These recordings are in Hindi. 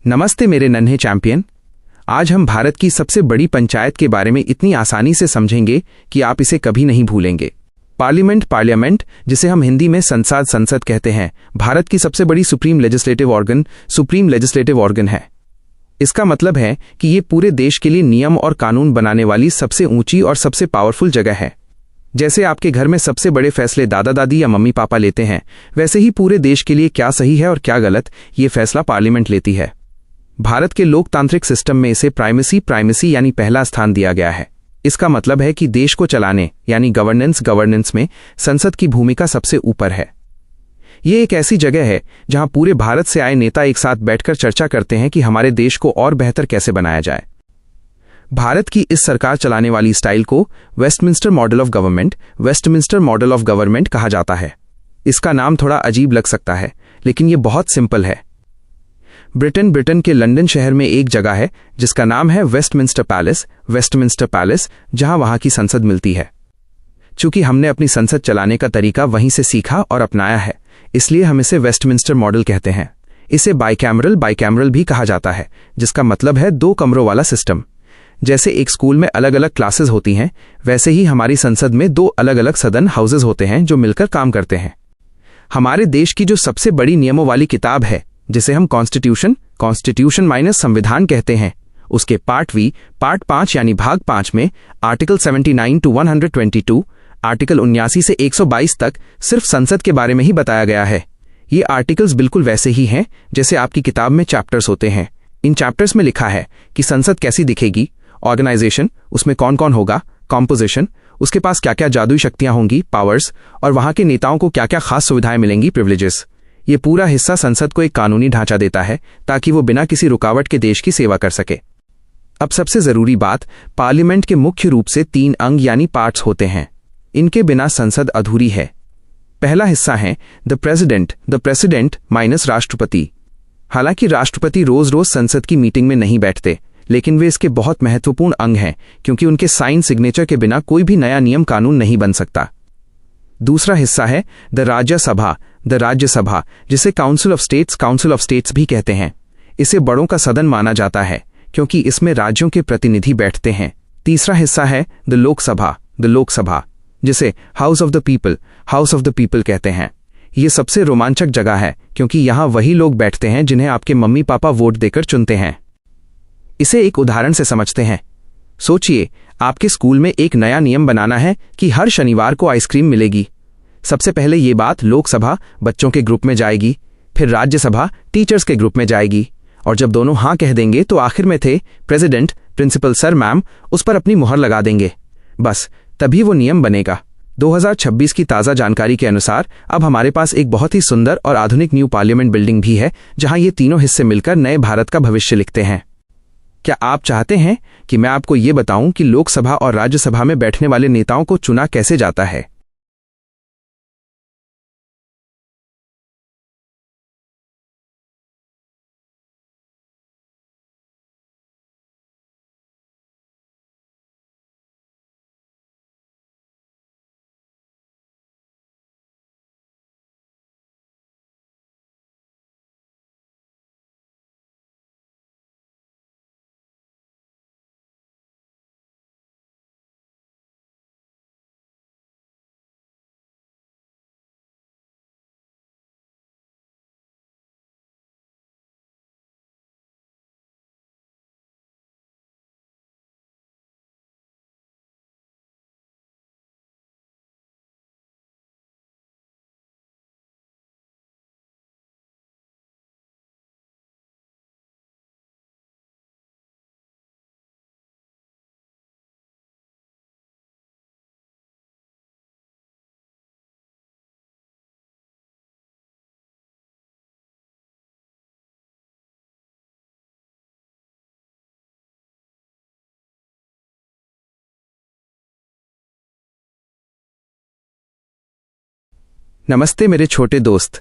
नमस्ते मेरे नन्हे चैंपियन। आज हम भारत की सबसे बड़ी पंचायत के बारे में इतनी आसानी से समझेंगे कि आप इसे कभी नहीं भूलेंगे। पार्लियामेंट, जिसे हम हिंदी में संसद कहते हैं, भारत की सबसे बड़ी सुप्रीम लेजिस्लेटिव ऑर्गन है। इसका मतलब है कि ये पूरे देश के लिए नियम और कानून बनाने वाली सबसे ऊंची और सबसे पावरफुल जगह है। जैसे आपके घर में सबसे बड़े फैसले दादा दादी या मम्मी पापा लेते हैं, वैसे ही पूरे देश के लिए क्या सही है और क्या गलत, ये फैसला पार्लियामेंट लेती है। भारत के लोकतांत्रिक सिस्टम में इसे प्राइमेसी यानी पहला स्थान दिया गया है। इसका मतलब है कि देश को चलाने यानी गवर्नेंस में संसद की भूमिका सबसे ऊपर है। ये एक ऐसी जगह है जहां पूरे भारत से आए नेता एक साथ बैठकर चर्चा करते हैं कि हमारे देश को और बेहतर कैसे बनाया जाए। भारत की इस सरकार चलाने वाली स्टाइल को वेस्टमिंस्टर मॉडल ऑफ गवर्नमेंट कहा जाता है। इसका नाम थोड़ा अजीब लग सकता है, लेकिन यह बहुत सिंपल है। ब्रिटेन के लंदन शहर में एक जगह है जिसका नाम है वेस्टमिंस्टर पैलेस, जहां वहां की संसद मिलती है। चूंकि हमने अपनी संसद चलाने का तरीका वहीं से सीखा और अपनाया है, इसलिए हम इसे वेस्टमिंस्टर मॉडल कहते हैं। इसे बाइकैमरल भी कहा जाता है, जिसका मतलब है 2 कमरों वाला सिस्टम। जैसे एक स्कूल में अलग अलग क्लासेस होती हैं, वैसे ही हमारी संसद में 2 अलग अलग सदन हाउसेज होते हैं जो मिलकर काम करते हैं। हमारे देश की जो सबसे बड़ी नियमों वाली किताब है, जिसे हम कॉन्स्टिट्यूशन माइनस संविधान कहते हैं, उसके पार्ट 5 यानी भाग 5 में आर्टिकल 79 to 122, आर्टिकल 79 से 122 तक सिर्फ संसद के बारे में ही बताया गया है। ये आर्टिकल्स बिल्कुल वैसे ही हैं जैसे आपकी किताब में चैप्टर्स होते हैं। इन चैप्टर्स में लिखा है कि संसद कैसी दिखेगी, ऑर्गेनाइजेशन, उसमें कौन कौन होगा, कॉम्पोजिशन, उसके पास क्या क्या जादुई शक्तियां होंगी, पावर्स, और वहां के नेताओं को क्या क्या खास सुविधाएं मिलेंगी, प्रिविलेजेस। ये पूरा हिस्सा संसद को एक कानूनी ढांचा देता है ताकि वो बिना किसी रुकावट के देश की सेवा कर सके। अब सबसे जरूरी बात, पार्लियामेंट के मुख्य रूप से 3 अंग यानी पार्ट्स होते हैं। इनके बिना संसद अधूरी है। पहला हिस्सा है द प्रेसिडेंट माइनस राष्ट्रपति। हालांकि राष्ट्रपति रोज संसद की मीटिंग में नहीं बैठते, लेकिन वे इसके बहुत महत्वपूर्ण अंग हैं, क्योंकि उनके साइन सिग्नेचर के बिना कोई भी नया नियम कानून नहीं बन सकता। दूसरा हिस्सा है द राज्यसभा, जिसे काउंसिल ऑफ स्टेट्स भी कहते हैं। इसे बड़ों का सदन माना जाता है क्योंकि इसमें राज्यों के प्रतिनिधि बैठते हैं। तीसरा हिस्सा है द लोकसभा, जिसे हाउस ऑफ द पीपल कहते हैं। ये सबसे रोमांचक जगह है क्योंकि यहाँ वही लोग बैठते हैं जिन्हें आपके मम्मी पापा वोट देकर चुनते हैं। इसे एक उदाहरण से समझते हैं। सोचिए, आपके स्कूल में एक नया नियम बनाना है कि हर शनिवार को आइसक्रीम मिलेगी। सबसे पहले ये बात लोकसभा बच्चों के ग्रुप में जाएगी, फिर राज्यसभा टीचर्स के ग्रुप में जाएगी, और जब दोनों हाँ कह देंगे तो आखिर में प्रेसिडेंट, प्रिंसिपल सर, मैम उस पर अपनी मुहर लगा देंगे। बस तभी वो नियम बनेगा। 2026 की ताज़ा जानकारी के अनुसार अब हमारे पास एक बहुत ही सुंदर और आधुनिक न्यू पार्लियामेंट बिल्डिंग भी है, जहां ये तीनों हिस्से मिलकर नए भारत का भविष्य लिखते हैं। क्या आप चाहते हैं कि मैं आपको ये बताऊं कि लोकसभा और राज्यसभा में बैठने वाले नेताओं को चुना कैसे जाता है? नमस्ते मेरे छोटे दोस्त।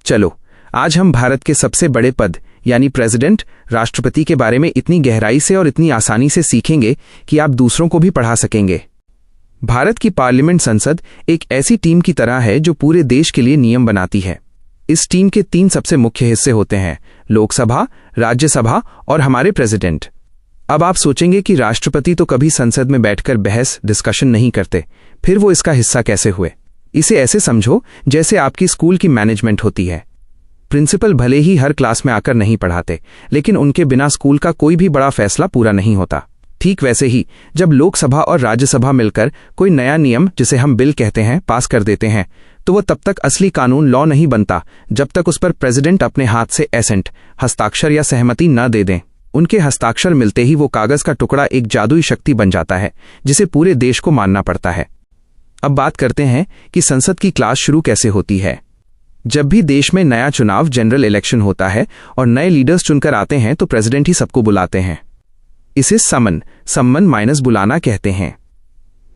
चलो, आज हम भारत के सबसे बड़े पद यानी प्रेसिडेंट, राष्ट्रपति के बारे में इतनी गहराई से और इतनी आसानी से सीखेंगे कि आप दूसरों को भी पढ़ा सकेंगे। भारत की पार्लियामेंट संसद एक ऐसी टीम की तरह है जो पूरे देश के लिए नियम बनाती है। इस टीम के 3 सबसे मुख्य हिस्से होते हैं, लोकसभा, राज्यसभा और हमारे प्रेसिडेंट। अब आप सोचेंगे कि राष्ट्रपति तो कभी संसद में बैठकर बहस डिस्कशन नहीं करते, फिर वो इसका हिस्सा कैसे हुए? इसे ऐसे समझो जैसे आपकी स्कूल की मैनेजमेंट होती है। प्रिंसिपल भले ही हर क्लास में आकर नहीं पढ़ाते, लेकिन उनके बिना स्कूल का कोई भी बड़ा फैसला पूरा नहीं होता। ठीक वैसे ही जब लोकसभा और राज्यसभा मिलकर कोई नया नियम, जिसे हम बिल कहते हैं, पास कर देते हैं, तो वो तब तक असली कानून लॉ नहीं बनता जब तक उस पर प्रेसिडेंट अपने हाथ से एसेंट, हस्ताक्षर या सहमति न दे दें। उनके हस्ताक्षर मिलते ही वो कागज का टुकड़ा एक जादुई शक्ति बन जाता है जिसे पूरे देश को मानना पड़ता है। अब बात करते हैं कि संसद की क्लास शुरू कैसे होती है। जब भी देश में नया चुनाव, जनरल इलेक्शन होता है और नए लीडर्स चुनकर आते हैं तो प्रेसिडेंट ही सबको बुलाते हैं। इसे सम्मन माइनस बुलाना कहते हैं।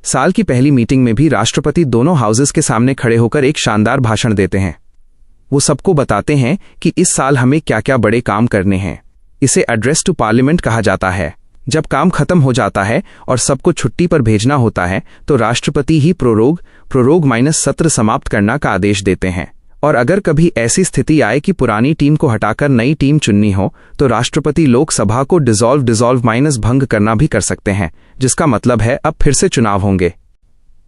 साल की पहली मीटिंग में भी राष्ट्रपति दोनों हाउसेस के सामने खड़े होकर एक शानदार भाषण देते हैं। वो सबको बताते हैं कि इस साल हमें क्या क्या बड़े काम करने हैं। इसे एड्रेस टू पार्लियामेंट कहा जाता है। जब काम खत्म हो जाता है और सबको छुट्टी पर भेजना होता है तो राष्ट्रपति ही प्रोरोग माइनस सत्र समाप्त करना का आदेश देते हैं। और अगर कभी ऐसी स्थिति आए कि पुरानी टीम को हटाकर नई टीम चुननी हो तो राष्ट्रपति लोकसभा को डिसॉल्व माइनस भंग करना भी कर सकते हैं, जिसका मतलब है अब फिर से चुनाव होंगे।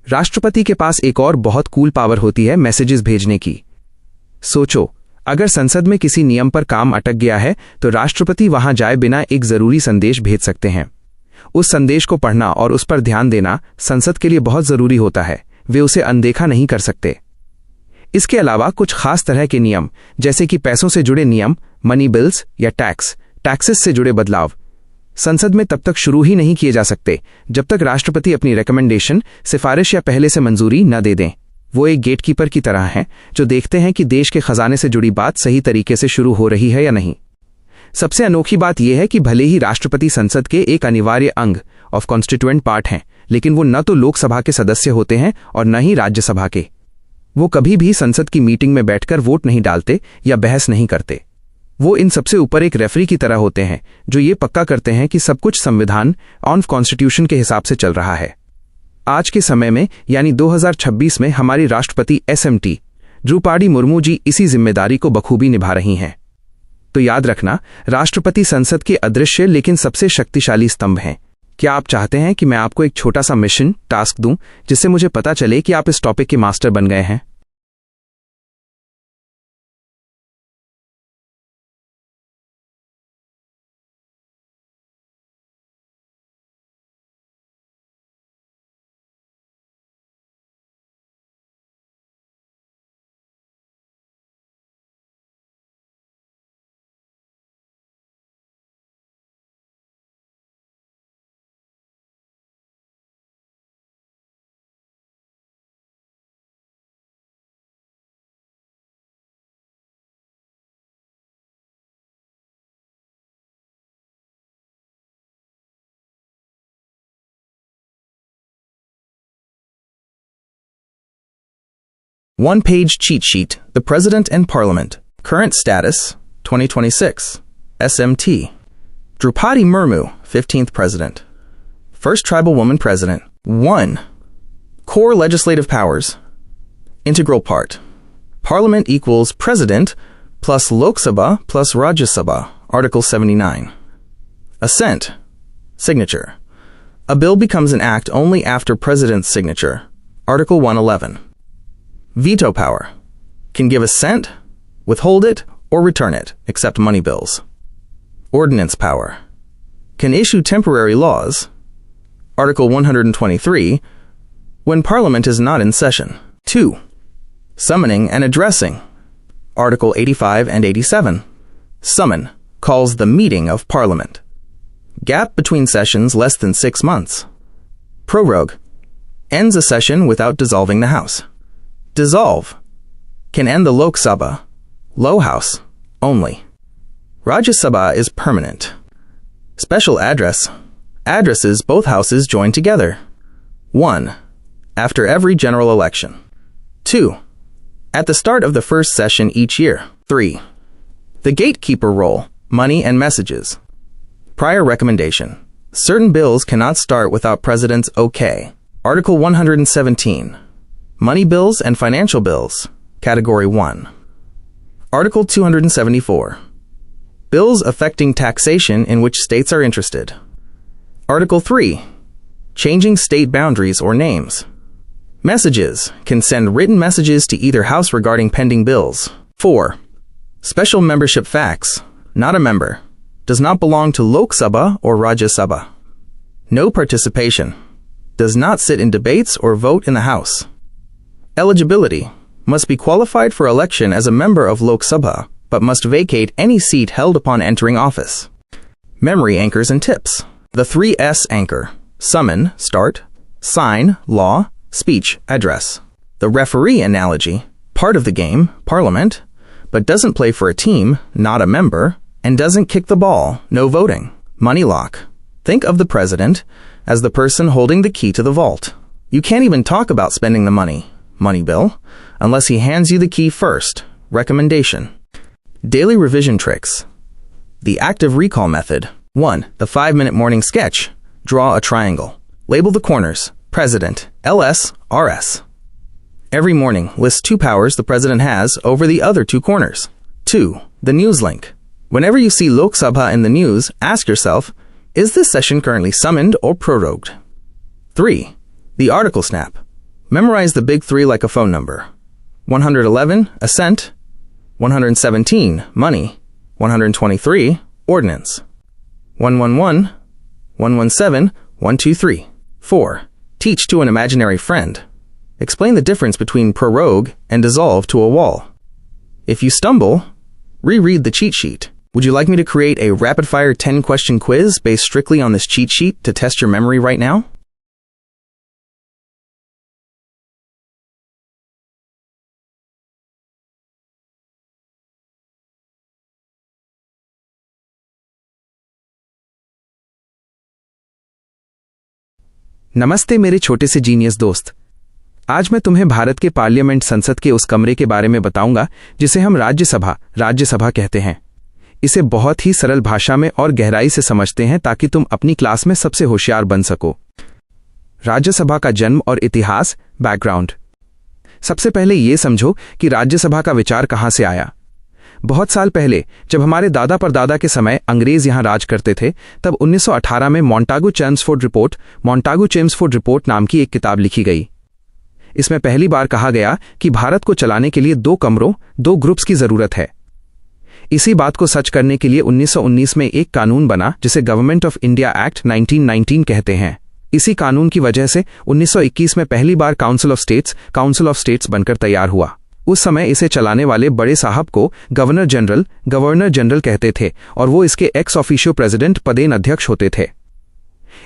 राष्ट्रपति के पास एक और बहुत कूल पावर होती है, मैसेजेस भेजने की। सोचो, अगर संसद में किसी नियम पर काम अटक गया है तो राष्ट्रपति वहां जाए बिना एक जरूरी संदेश भेज सकते हैं। उस संदेश को पढ़ना और उस पर ध्यान देना संसद के लिए बहुत जरूरी होता है। वे उसे अनदेखा नहीं कर सकते। इसके अलावा कुछ खास तरह के नियम, जैसे कि पैसों से जुड़े नियम, मनी बिल्स या टैक्सेस से जुड़े बदलाव, संसद में तब तक शुरू ही नहीं किए जा सकते जब तक राष्ट्रपति अपनी रिकमेंडेशन, सिफारिश या पहले से मंजूरी न दे दें। वो एक गेटकीपर की तरह हैं जो देखते हैं कि देश के खजाने से जुड़ी बात सही तरीके से शुरू हो रही है या नहीं। सबसे अनोखी बात यह है कि भले ही राष्ट्रपति संसद के एक अनिवार्य अंग ऑफ कॉन्स्टिट्यूएंट पार्ट हैं, लेकिन वो न तो लोकसभा के सदस्य होते हैं और न ही राज्यसभा के। वो कभी भी संसद की मीटिंग में बैठकर वोट नहीं डालते या बहस नहीं करते। वो इन सबसे ऊपर एक रेफरी की तरह होते हैं जो ये पक्का करते हैं कि सब कुछ संविधान ऑन कॉन्स्टिट्यूशन के हिसाब से चल रहा है। आज के समय में यानी 2026 में हमारी राष्ट्रपति SMT द्रौपदी मुर्मू जी इसी जिम्मेदारी को बखूबी निभा रही हैं। तो याद रखना, राष्ट्रपति संसद के अदृश्य लेकिन सबसे शक्तिशाली स्तंभ हैं। क्या आप चाहते हैं कि मैं आपको एक छोटा सा मिशन टास्क दूं जिससे मुझे पता चले कि आप इस टॉपिक के मास्टर बन गए हैं? One-page cheat sheet, the President and Parliament. Current status, 2026. SMT. Drupadi Murmu, 15th President. First Tribal Woman President. 1. Core legislative powers. Integral part. Parliament equals President plus Lok Sabha plus Rajya Sabha. Article 79. Assent. Signature. A bill becomes an act only after President's signature. Article 111. Veto power. Can give assent, withhold it, or return it, except money bills. Ordinance power. Can issue temporary laws. Article 123, when Parliament is not in session. 2. Summoning and addressing. Article 85 and 87. Summon calls the meeting of Parliament. Gap between sessions less than 6 months. Prorogue ends a session without dissolving the House. Dissolve can end the Lok Sabha, low house, only. Rajya Sabha is permanent. Special address addresses both houses joined together. 1. After every general election. 2. At the start of the first session each year. 3. The gatekeeper role, money and messages. Prior recommendation. Certain bills cannot start without President's okay. Article 117. Money bills and financial bills. Category 1. Article 274. Bills affecting taxation in which states are interested. Article 3. Changing state boundaries or names. Messages can send written messages to either house regarding pending bills. 4. Special membership facts. Not a member. Does not belong to Lok Sabha or Rajya Sabha. No participation. Does not sit in debates or vote in the House. Eligibility. Must be qualified for election as a member of Lok Sabha, but must vacate any seat held upon entering office. Memory anchors and tips. The 3S anchor. Summon, start. Sign, law. Speech, address. The referee analogy. Part of the game, parliament, but doesn't play for a team, not a member, and doesn't kick the ball, no voting. Money lock. Think of the president as the person holding the key to the vault. You can't even talk about spending the money bill, unless he hands you the key first. Recommendation. Daily revision tricks. The active recall method. 1. The 5-minute morning sketch. Draw a triangle. Label the corners. President, LS, RS. Every morning, list 2 powers the president has over the other 2 corners. 2. The news link. Whenever you see Lok Sabha in the news, ask yourself, is this session currently summoned or prorogued? 3. The article snap. Memorize the big 3 like a phone number. 111, assent. 117, money. 123, ordinance. 111, 117, 123. 4. Teach to an imaginary friend. Explain the difference between prorogue and dissolve to a wall. If you stumble, reread the cheat sheet. Would you like me to create a rapid-fire 10-question quiz based strictly on this cheat sheet to test your memory right now? नमस्ते मेरे छोटे से जीनियस दोस्त। आज मैं तुम्हें भारत के पार्लियामेंट संसद के उस कमरे के बारे में बताऊंगा जिसे हम राज्यसभा कहते हैं। इसे बहुत ही सरल भाषा में और गहराई से समझते हैं ताकि तुम अपनी क्लास में सबसे होशियार बन सको। राज्यसभा का जन्म और इतिहास, बैकग्राउंड। सबसे पहले ये समझो कि राज्यसभा का विचार कहां से आया। बहुत साल पहले जब हमारे दादा परदादा के समय अंग्रेज यहां राज करते थे, तब 1918 में मोंटागू चेम्सफोर्ड रिपोर्ट नाम की एक किताब लिखी गई। इसमें पहली बार कहा गया कि भारत को चलाने के लिए 2 ग्रुप्स की जरूरत है। इसी बात को सच करने के लिए 1919 में एक कानून बना जिसे गवर्नमेंट ऑफ इंडिया एक्ट 1919 कहते हैं। इसी कानून की वजह से 1921 में पहली बार काउंसिल ऑफ स्टेट्स बनकर तैयार हुआ। उस समय इसे चलाने वाले बड़े साहब को गवर्नर जनरल कहते थे और वो इसके एक्स ऑफिशियो प्रेसिडेंट पदेन अध्यक्ष होते थे।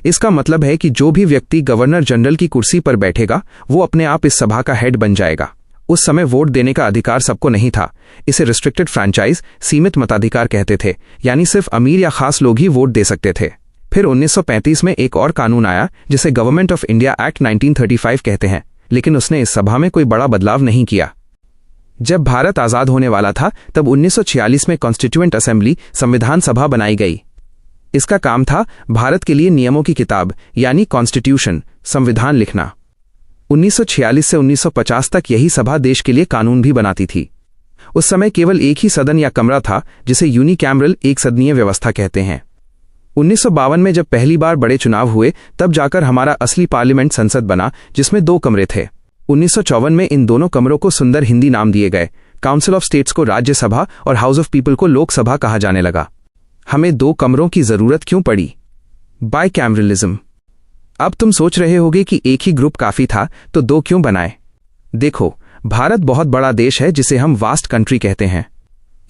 इसका मतलब है कि जो भी व्यक्ति गवर्नर जनरल की कुर्सी पर बैठेगा वो अपने आप इस सभा का हेड बन जाएगा। उस समय वोट देने का अधिकार सबको नहीं था। इसे रिस्ट्रिक्टेड फ्रैंचाइज, सीमित मताधिकार कहते थे, यानी सिर्फ अमीर या खास लोग ही वोट दे सकते थे। फिर 1935 में एक और कानून आया जिसे गवर्नमेंट ऑफ इंडिया एक्ट 1935 कहते हैं, लेकिन उसने इस सभा में कोई बड़ा बदलाव नहीं किया। जब भारत आजाद होने वाला था तब 1946 में कॉन्स्टिट्यूएंट असेंबली संविधान सभा बनाई गई। इसका काम था भारत के लिए नियमों की किताब यानी कॉन्स्टिट्यूशन, संविधान लिखना। 1946 से 1950 तक यही सभा देश के लिए कानून भी बनाती थी। उस समय केवल एक ही सदन या कमरा था जिसे यूनिकैमरल एक सदनीय व्यवस्था कहते हैं। 1952 में जब पहली बार बड़े चुनाव हुए तब जाकर हमारा असली पार्लियामेंट संसद बना जिसमें 2 कमरे थे। 1954 में इन दोनों कमरों को सुंदर हिंदी नाम दिए गए। काउंसिल ऑफ स्टेट्स को राज्यसभा और हाउस ऑफ पीपल को लोकसभा कहा जाने लगा। हमें 2 कमरों की जरूरत क्यों पड़ी? बाइकैमरलिज्म। अब तुम सोच रहे होगे कि एक ही ग्रुप काफी था तो 2 क्यों बनाए? देखो, भारत बहुत बड़ा देश है जिसे हम वास्ट कंट्री कहते हैं।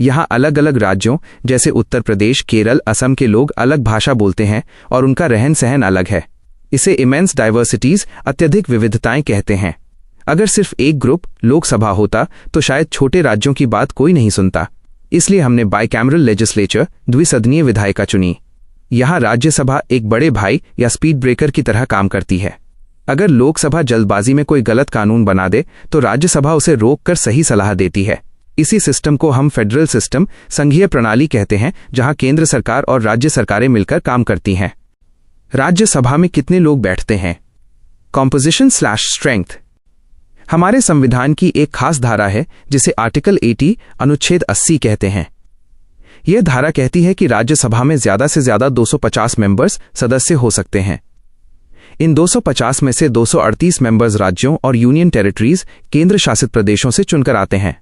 यहाँ अलग अलग राज्यों जैसे उत्तर प्रदेश, केरल, असम के लोग अलग भाषा बोलते हैं और उनका रहन सहन अलग है। इसे इमेंस डाइवर्सिटीज, अत्यधिक विविधताएं कहते हैं। अगर सिर्फ एक ग्रुप लोकसभा होता तो शायद छोटे राज्यों की बात कोई नहीं सुनता। इसलिए हमने बाइकैमरल लेजिस्लेचर, द्विसदनीय विधायिका चुनी। यहाँ राज्यसभा एक बड़े भाई या स्पीड ब्रेकर की तरह काम करती है। अगर लोकसभा जल्दबाजी में कोई गलत कानून बना दे तो राज्यसभा उसे रोककर सही सलाह देती है। इसी सिस्टम को हम फेडरल सिस्टम, संघीय प्रणाली कहते हैं, जहां केंद्र सरकार और राज्य सरकारें मिलकर काम करती हैं। राज्यसभा में कितने लोग बैठते हैं? कॉम्पोजिशन/स्ट्रेंथ। हमारे संविधान की एक खास धारा है जिसे आर्टिकल 80 अनुच्छेद 80 कहते हैं। यह धारा कहती है कि राज्यसभा में ज्यादा से ज्यादा 250 मेंबर्स सदस्य हो सकते हैं। इन 250 में से 238 मेंबर्स राज्यों और यूनियन टेरिटरीज केंद्र शासित प्रदेशों से चुनकर आते हैं।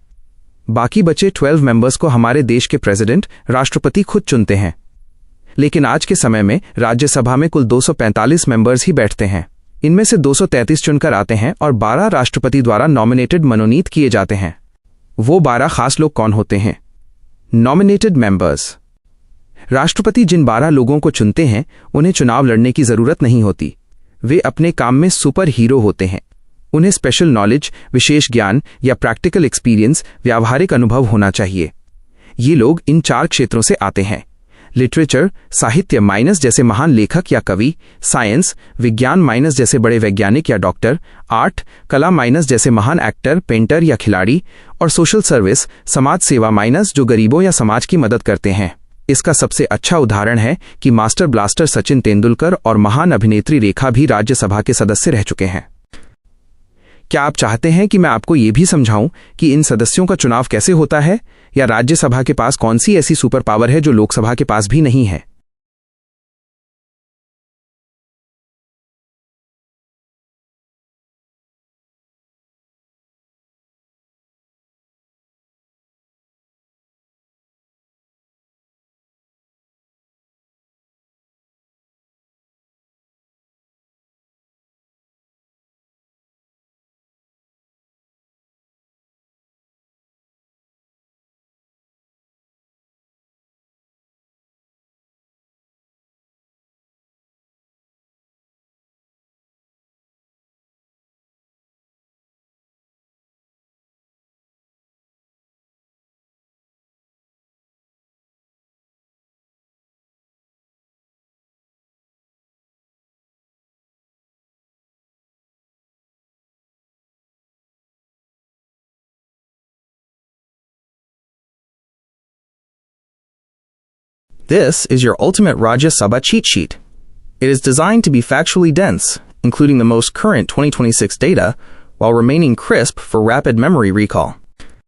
बाकी बचे 12 मेंबर्स को हमारे देश के प्रेसिडेंट राष्ट्रपति खुद चुनते हैं। लेकिन आज के समय में राज्यसभा में कुल 245 मेंबर्स ही बैठते हैं। इनमें से 233 चुनकर आते हैं और 12 राष्ट्रपति द्वारा नॉमिनेटेड मनोनीत किए जाते हैं। वो 12 खास लोग कौन होते हैं? Nominated members. राष्ट्रपति जिन 12 लोगों को चुनते हैं उन्हें चुनाव लड़ने की जरूरत नहीं होती। वे अपने काम में सुपर हीरो होते हैं। उन्हें स्पेशल नॉलेज, विशेष ज्ञान या प्रैक्टिकल एक्सपीरियंस, व्यावहारिक अनुभव होना चाहिए। ये लोग इन 4 क्षेत्रों से आते हैं: लिटरेचर, साहित्य माइनस जैसे महान लेखक या कवि, साइंस, विज्ञान माइनस जैसे बड़े वैज्ञानिक या डॉक्टर, आर्ट, कला माइनस जैसे महान एक्टर, पेंटर या खिलाड़ी, और सोशल सर्विस, समाज सेवा माइनस जो गरीबों या समाज की मदद करते हैं। इसका सबसे अच्छा उदाहरण है कि मास्टर ब्लास्टर सचिन तेंदुलकर और महान अभिनेत्री रेखा भी राज्यसभा के सदस्य रह चुके हैं। क्या आप चाहते हैं कि मैं आपको ये भी समझाऊं कि इन सदस्यों का चुनाव कैसे होता है, या राज्यसभा के पास कौन सी ऐसी सुपर पावर है जो लोकसभा के पास भी नहीं है? This is your ultimate Rajya Sabha cheat sheet. It is designed to be factually dense, including the most current 2026 data, while remaining crisp for rapid memory recall.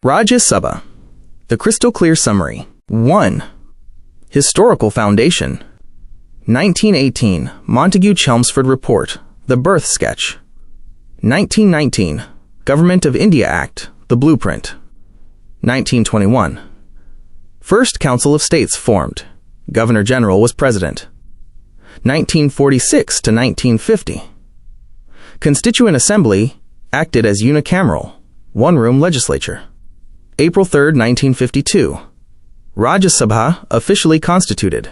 Rajya Sabha. The crystal clear summary. 1. Historical foundation. 1918 Montagu-Chelmsford Report, the birth sketch. 1919 Government of India Act, the blueprint. 1921 First Council of States formed. Governor General was president. 1946 to 1950. Constituent Assembly acted as unicameral, one-room legislature. April 3, 1952. Rajya Sabha officially constituted.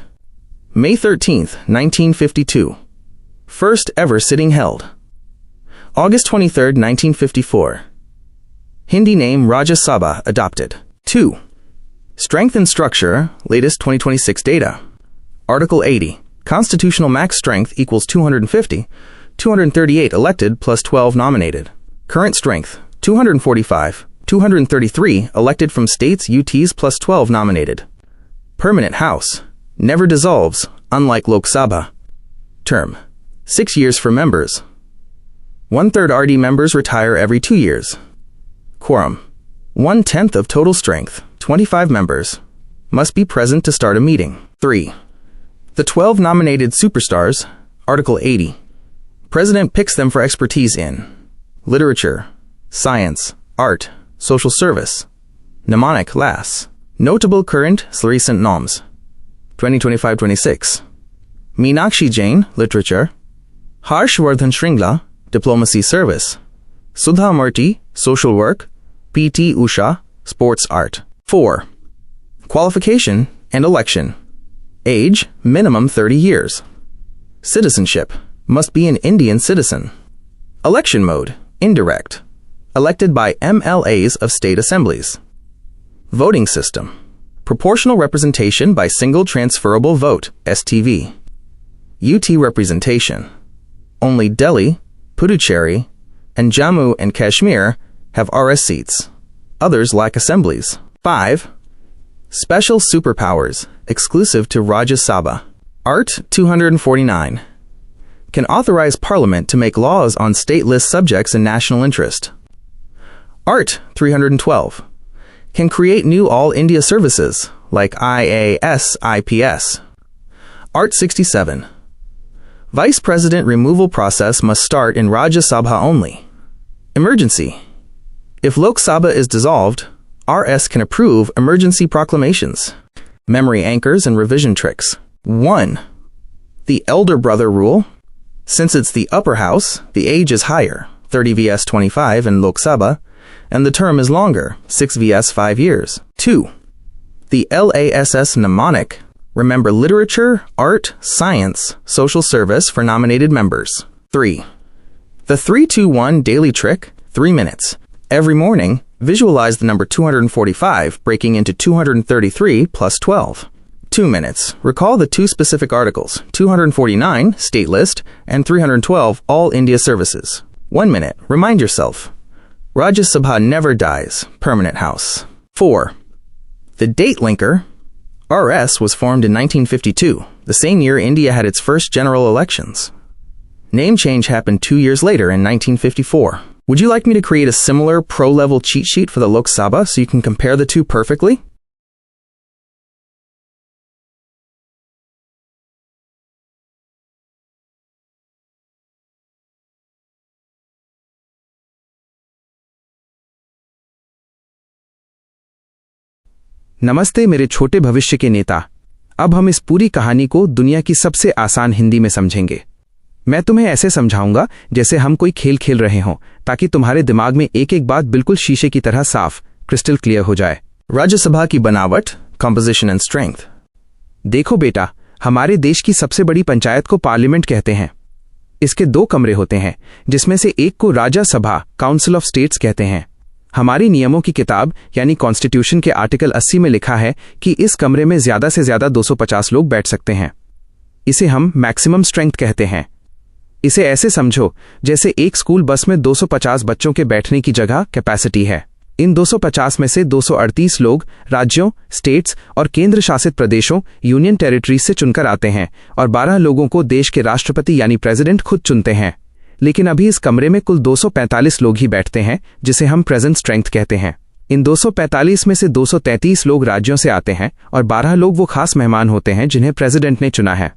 May 13, 1952. First ever sitting held. August 23, 1954. Hindi name Rajya Sabha adopted. 2. Strength and structure, latest 2026 data. Article 80. Constitutional max strength equals 250, 238 elected plus 12 nominated. Current strength, 245, 233 elected from states UTs plus 12 nominated. Permanent House. Never dissolves, unlike Lok Sabha. Term. 6 years for members. 1/3 RD members retire every 2 years. Quorum. 1/10 of total strength, 25 members, must be present to start a meeting. 3. The 12 nominated superstars, Article 80. President picks them for expertise in literature, science, art, social service. Mnemonic lasts. Notable current recent noms. 2025-26. Meenakshi Jain, literature. Harshvardhan Shringla, diplomacy service. Sudha Murthy, social work. PT Usha, sports art. 4. Qualification and election. Age, minimum 30 years. Citizenship, must be an Indian citizen. Election mode, indirect. Elected by MLAs of state assemblies. Voting system. Proportional representation by single transferable vote, STV. UT representation. Only Delhi, Puducherry, and Jammu and Kashmir have RS seats. Others lack assemblies. 5. Special superpowers, exclusive to Rajya Sabha. Art. 249. Can authorize Parliament to make laws on state list subjects in national interest. ART 312 can create new All India services like IAS, IPS. ART 67. Vice President removal process must start in Rajya Sabha only. Emergency. If Lok Sabha is dissolved, RS can approve emergency proclamations. Memory anchors and revision tricks. 1. The elder brother rule. Since it's the upper house, the age is higher, 30 vs 25 in Lok Sabha, and the term is longer, 6 vs 5 years. 2. The LASS mnemonic. Remember literature, art, science, social service for nominated members. 3. The 3-2-1 daily trick, 3 minutes. Every morning, visualize the number 245 breaking into 233 plus 12. 2 minutes. Recall the 2 specific articles, 249, State List, and 312, All India Services. 1 minute. Remind yourself. Rajya Sabha never dies. Permanent house. 4. The date linker. RS was formed in 1952, the same year India had its first general elections. Name change happened 2 years later in 1954. Would you like me to create a similar pro-level cheat sheet for the Lok Sabha so you can compare the two perfectly? नमस्ते मेरे छोटे भविष्य के नेता। अब हम इस पूरी कहानी को दुनिया की सबसे आसान हिंदी में समझेंगे। मैं तुम्हें ऐसे समझाऊंगा जैसे हम कोई खेल खेल रहे हों, ताकि तुम्हारे दिमाग में एक एक बात बिल्कुल शीशे की तरह साफ, क्रिस्टल क्लियर हो जाए। राज्यसभा की बनावट, कंपोजिशन एंड स्ट्रेंथ। देखो बेटा, हमारे देश की सबसे बड़ी पंचायत को पार्लियामेंट कहते हैं। इसके 2 कमरे होते हैं, जिसमें से एक को राज्यसभा, काउंसिल ऑफ स्टेट्स कहते हैं। हमारी नियमों की किताब यानी कॉन्स्टिट्यूशन के आर्टिकल 80 में लिखा है कि इस कमरे में ज्यादा से ज्यादा 250 लोग बैठ सकते हैं। इसे हम मैक्सिमम स्ट्रेंथ कहते हैं। इसे ऐसे समझो जैसे एक स्कूल बस में 250 बच्चों के बैठने की जगह कैपेसिटी है। इन 250 में से 238 लोग राज्यों, स्टेट्स और केंद्र शासित प्रदेशों, यूनियन टेरिटरीज से चुनकर आते हैं और 12 लोगों को देश के राष्ट्रपति यानी प्रेसिडेंट खुद चुनते हैं। लेकिन अभी इस कमरे में कुल 245 लोग ही बैठते हैं, जिसे हम प्रेजेंट स्ट्रेंथ कहते हैं। इन 245 में से 233 लोग राज्यों से आते हैं और 12 लोग वो खास मेहमान होते हैं जिन्हें प्रेसिडेंट ने चुना है।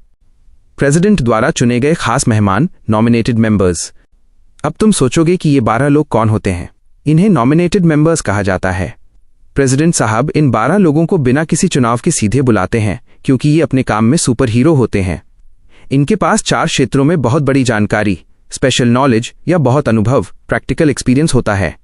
प्रेसिडेंट द्वारा चुने गए खास मेहमान, नॉमिनेटेड मेंबर्स। अब तुम सोचोगे कि ये 12 लोग कौन होते हैं। इन्हें नॉमिनेटेड मेंबर्स कहा जाता है। प्रेसिडेंट साहब इन 12 लोगों को बिना किसी चुनाव के सीधे बुलाते हैं, क्योंकि ये अपने काम में सुपर हीरो होते हैं। इनके पास 4 क्षेत्रों में बहुत बड़ी जानकारी, स्पेशल नॉलेज या बहुत अनुभव, प्रैक्टिकल एक्सपीरियंस होता है।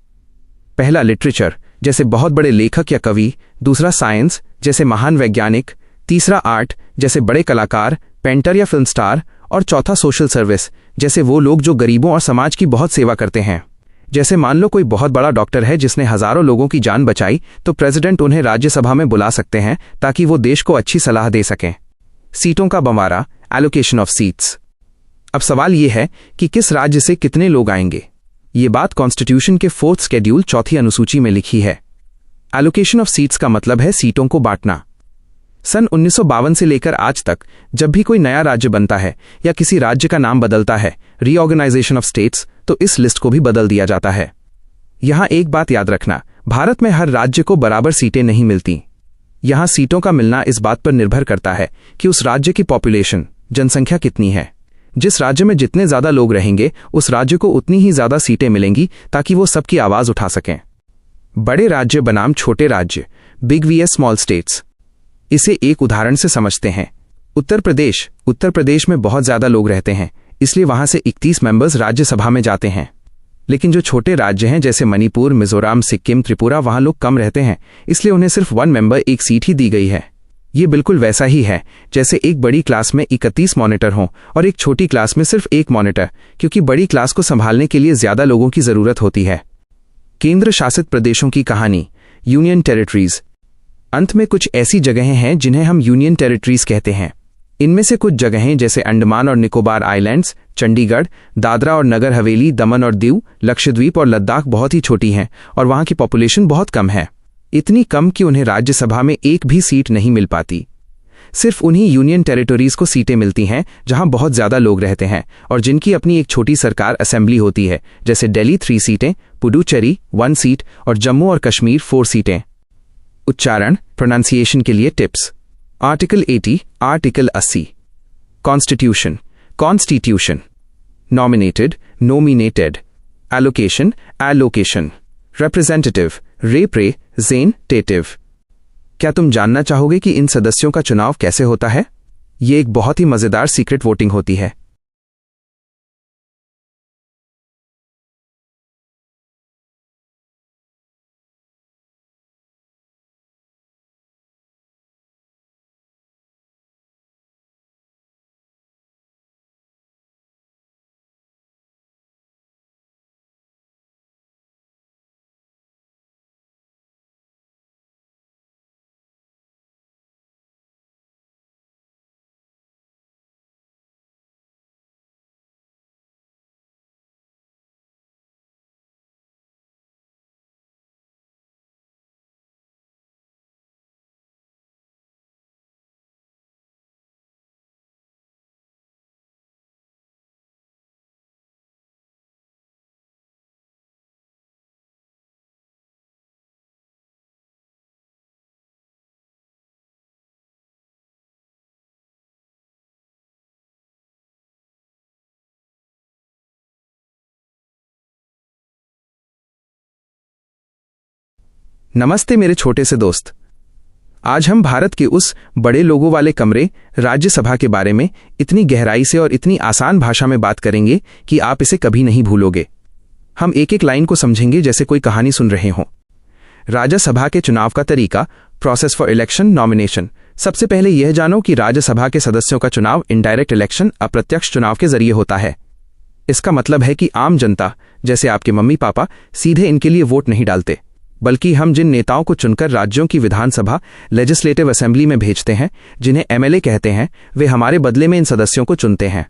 पहला लिटरेचर, जैसे बहुत बड़े लेखक या कवि। दूसरा साइंस, जैसे महान वैज्ञानिक। तीसरा आर्ट, जैसे बड़े कलाकार, पेंटर या फिल्म स्टार। और चौथा सोशल सर्विस, जैसे वो लोग जो गरीबों और समाज की बहुत सेवा करते हैं। जैसे मान लो कोई बहुत बड़ा डॉक्टर है जिसने हजारों लोगों की जान बचाई, तो प्रेसिडेंट उन्हें राज्यसभा में बुला सकते हैं ताकि वो देश को अच्छी सलाह दे सकें। सीटों का बंटवारा, एलोकेशन ऑफ सीट्स। अब सवाल ये है कि किस राज्य से कितने लोग आएंगे। ये बात कॉन्स्टिट्यूशन के 4th शेड्यूल 4थी अनुसूची में लिखी है। एलोकेशन ऑफ सीट्स का मतलब है सीटों को बांटना। सन 1952 से लेकर आज तक जब भी कोई नया राज्य बनता है या किसी राज्य का नाम बदलता है, रीऑर्गेनाइजेशन ऑफ स्टेट्स, तो इस लिस्ट को भी बदल दिया जाता है। यहां एक बात याद रखना, भारत में हर राज्य को बराबर सीटें नहीं मिलती। यहां सीटों का मिलना इस बात पर निर्भर करता है कि उस राज्य की पॉपुलेशन, जनसंख्या कितनी है। जिस राज्य में जितने ज्यादा लोग रहेंगे, उस राज्य को उतनी ही ज्यादा सीटें मिलेंगी ताकि वो सबकी आवाज उठा सकें। बड़े राज्य बनाम छोटे राज्य, बिग vs स्मॉल स्टेट्स। इसे एक उदाहरण से समझते हैं। उत्तर प्रदेश में बहुत ज्यादा लोग रहते हैं, इसलिए वहां से 31 मेंबर्स राज्यसभा में जाते हैं। लेकिन जो छोटे राज्य हैं जैसे मणिपुर, मिजोरम, सिक्किम, त्रिपुरा, वहां लोग कम रहते हैं, इसलिए उन्हें सिर्फ 1 मेंबर 1 सीट ही दी गई है। ये बिल्कुल वैसा ही है जैसे एक बड़ी क्लास में 31 मॉनिटर हों और एक छोटी क्लास में सिर्फ 1 मॉनिटर, क्योंकि बड़ी क्लास को संभालने के लिए ज्यादा लोगों की जरूरत होती है। केंद्र शासित प्रदेशों की कहानी, यूनियन टेरिटरीज। अंत में कुछ ऐसी जगहें हैं जिन्हें हम यूनियन टेरिटरीज कहते हैं। इनमें से कुछ जगहें जैसे अंडमान और निकोबार आइलैंड्स, चंडीगढ़, दादरा और नगर हवेली, दमन और दीव, लक्षद्वीप और लद्दाख बहुत ही छोटी हैं और वहां की पॉपुलेशन बहुत कम है। इतनी कम कि उन्हें राज्यसभा में एक भी सीट नहीं मिल पाती। सिर्फ उन्हीं यूनियन टेरिटरीज को सीटें मिलती हैं जहां बहुत ज्यादा लोग रहते हैं और जिनकी अपनी एक छोटी सरकार असेंबली होती है, जैसे दिल्ली 3 सीटें, पुडुचेरी 1 सीट और जम्मू और कश्मीर 4 सीटें। उच्चारण प्रोनाउंसिएशन के लिए tips. Article 80, article 80। Constitution, constitution. Nominated, nominated. Allocation, allocation. Representative, representative. क्या तुम जानना चाहोगे कि इन सदस्यों का चुनाव कैसे होता है? ये एक बहुत ही मजेदार सीक्रेट वोटिंग होती है। नमस्ते मेरे छोटे से दोस्त। आज हम भारत के उस बड़े लोगों वाले कमरे राज्यसभा के बारे में इतनी गहराई से और इतनी आसान भाषा में बात करेंगे कि आप इसे कभी नहीं भूलोगे। हम एक एक लाइन को समझेंगे जैसे कोई कहानी सुन रहे हों। राज्यसभा के चुनाव का तरीका, प्रोसेस फॉर इलेक्शन, नॉमिनेशन। सबसे पहले यह जानो कि राज्यसभा के सदस्यों का चुनाव इनडायरेक्ट इलेक्शन, अप्रत्यक्ष चुनाव के जरिए होता है। इसका मतलब है कि आम जनता, जैसे आपके मम्मी पापा, सीधे इनके लिए वोट नहीं डालते, बल्कि हम जिन नेताओं को चुनकर राज्यों की विधानसभा, लेजिस्लेटिव असेंबली में भेजते हैं, जिन्हें एमएलए कहते हैं, वे हमारे बदले में इन सदस्यों को चुनते हैं।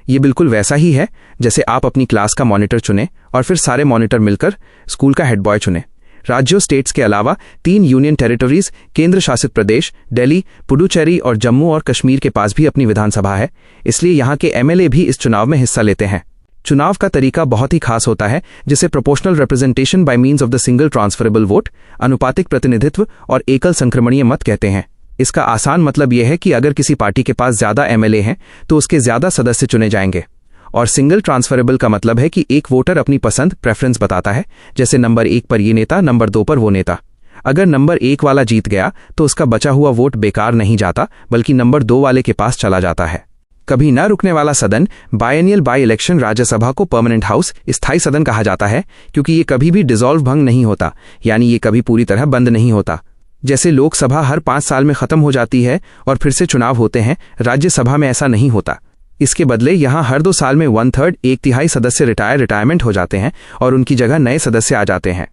ये बिल्कुल वैसा ही है जैसे आप अपनी क्लास का मॉनिटर चुने और फिर सारे मॉनिटर मिलकर स्कूल का हेड बॉय चुने। राज्यों, स्टेट्स के अलावा 3 यूनियन टेरिटरीज, केंद्र शासित प्रदेश, दिल्ली, पुडुचेरी और जम्मू और कश्मीर के पास भी अपनी विधानसभा है, इसलिए यहाँ के एमएलए भी इस चुनाव में हिस्सा लेते हैं। चुनाव का तरीका बहुत ही खास होता है, जिसे proportional representation by means of the single transferable vote, अनुपातिक प्रतिनिधित्व और एकल संक्रमणीय मत कहते हैं। इसका आसान मतलब यह है कि अगर किसी पार्टी के पास ज्यादा एमएलए हैं तो उसके ज्यादा सदस्य चुने जाएंगे। और सिंगल ट्रांसफरेबल का मतलब है कि एक वोटर अपनी पसंद, प्रेफरेंस बताता है, जैसे नंबर 1 पर ये नेता, नंबर 2 पर वो नेता। अगर नंबर 1 वाला जीत गया तो उसका बचा हुआ वोट बेकार नहीं जाता, बल्कि नंबर 2 वाले के पास चला जाता है। कभी न रुकने वाला सदन, बायनियल बाय इलेक्शन राज्यसभा को परमानेंट हाउस, स्थायी सदन कहा जाता है, क्योंकि ये कभी भी डिसॉल्व भंग नहीं होता, यानी ये कभी पूरी तरह बंद नहीं होता। जैसे लोकसभा हर 5 साल में खत्म हो जाती है और फिर से चुनाव होते हैं, राज्यसभा में ऐसा नहीं होता। इसके बदले यहाँ हर 2 साल में 1/3, 1/3 सदस्य रिटायरमेंट हो जाते हैं और उनकी जगह नए सदस्य आ जाते हैं।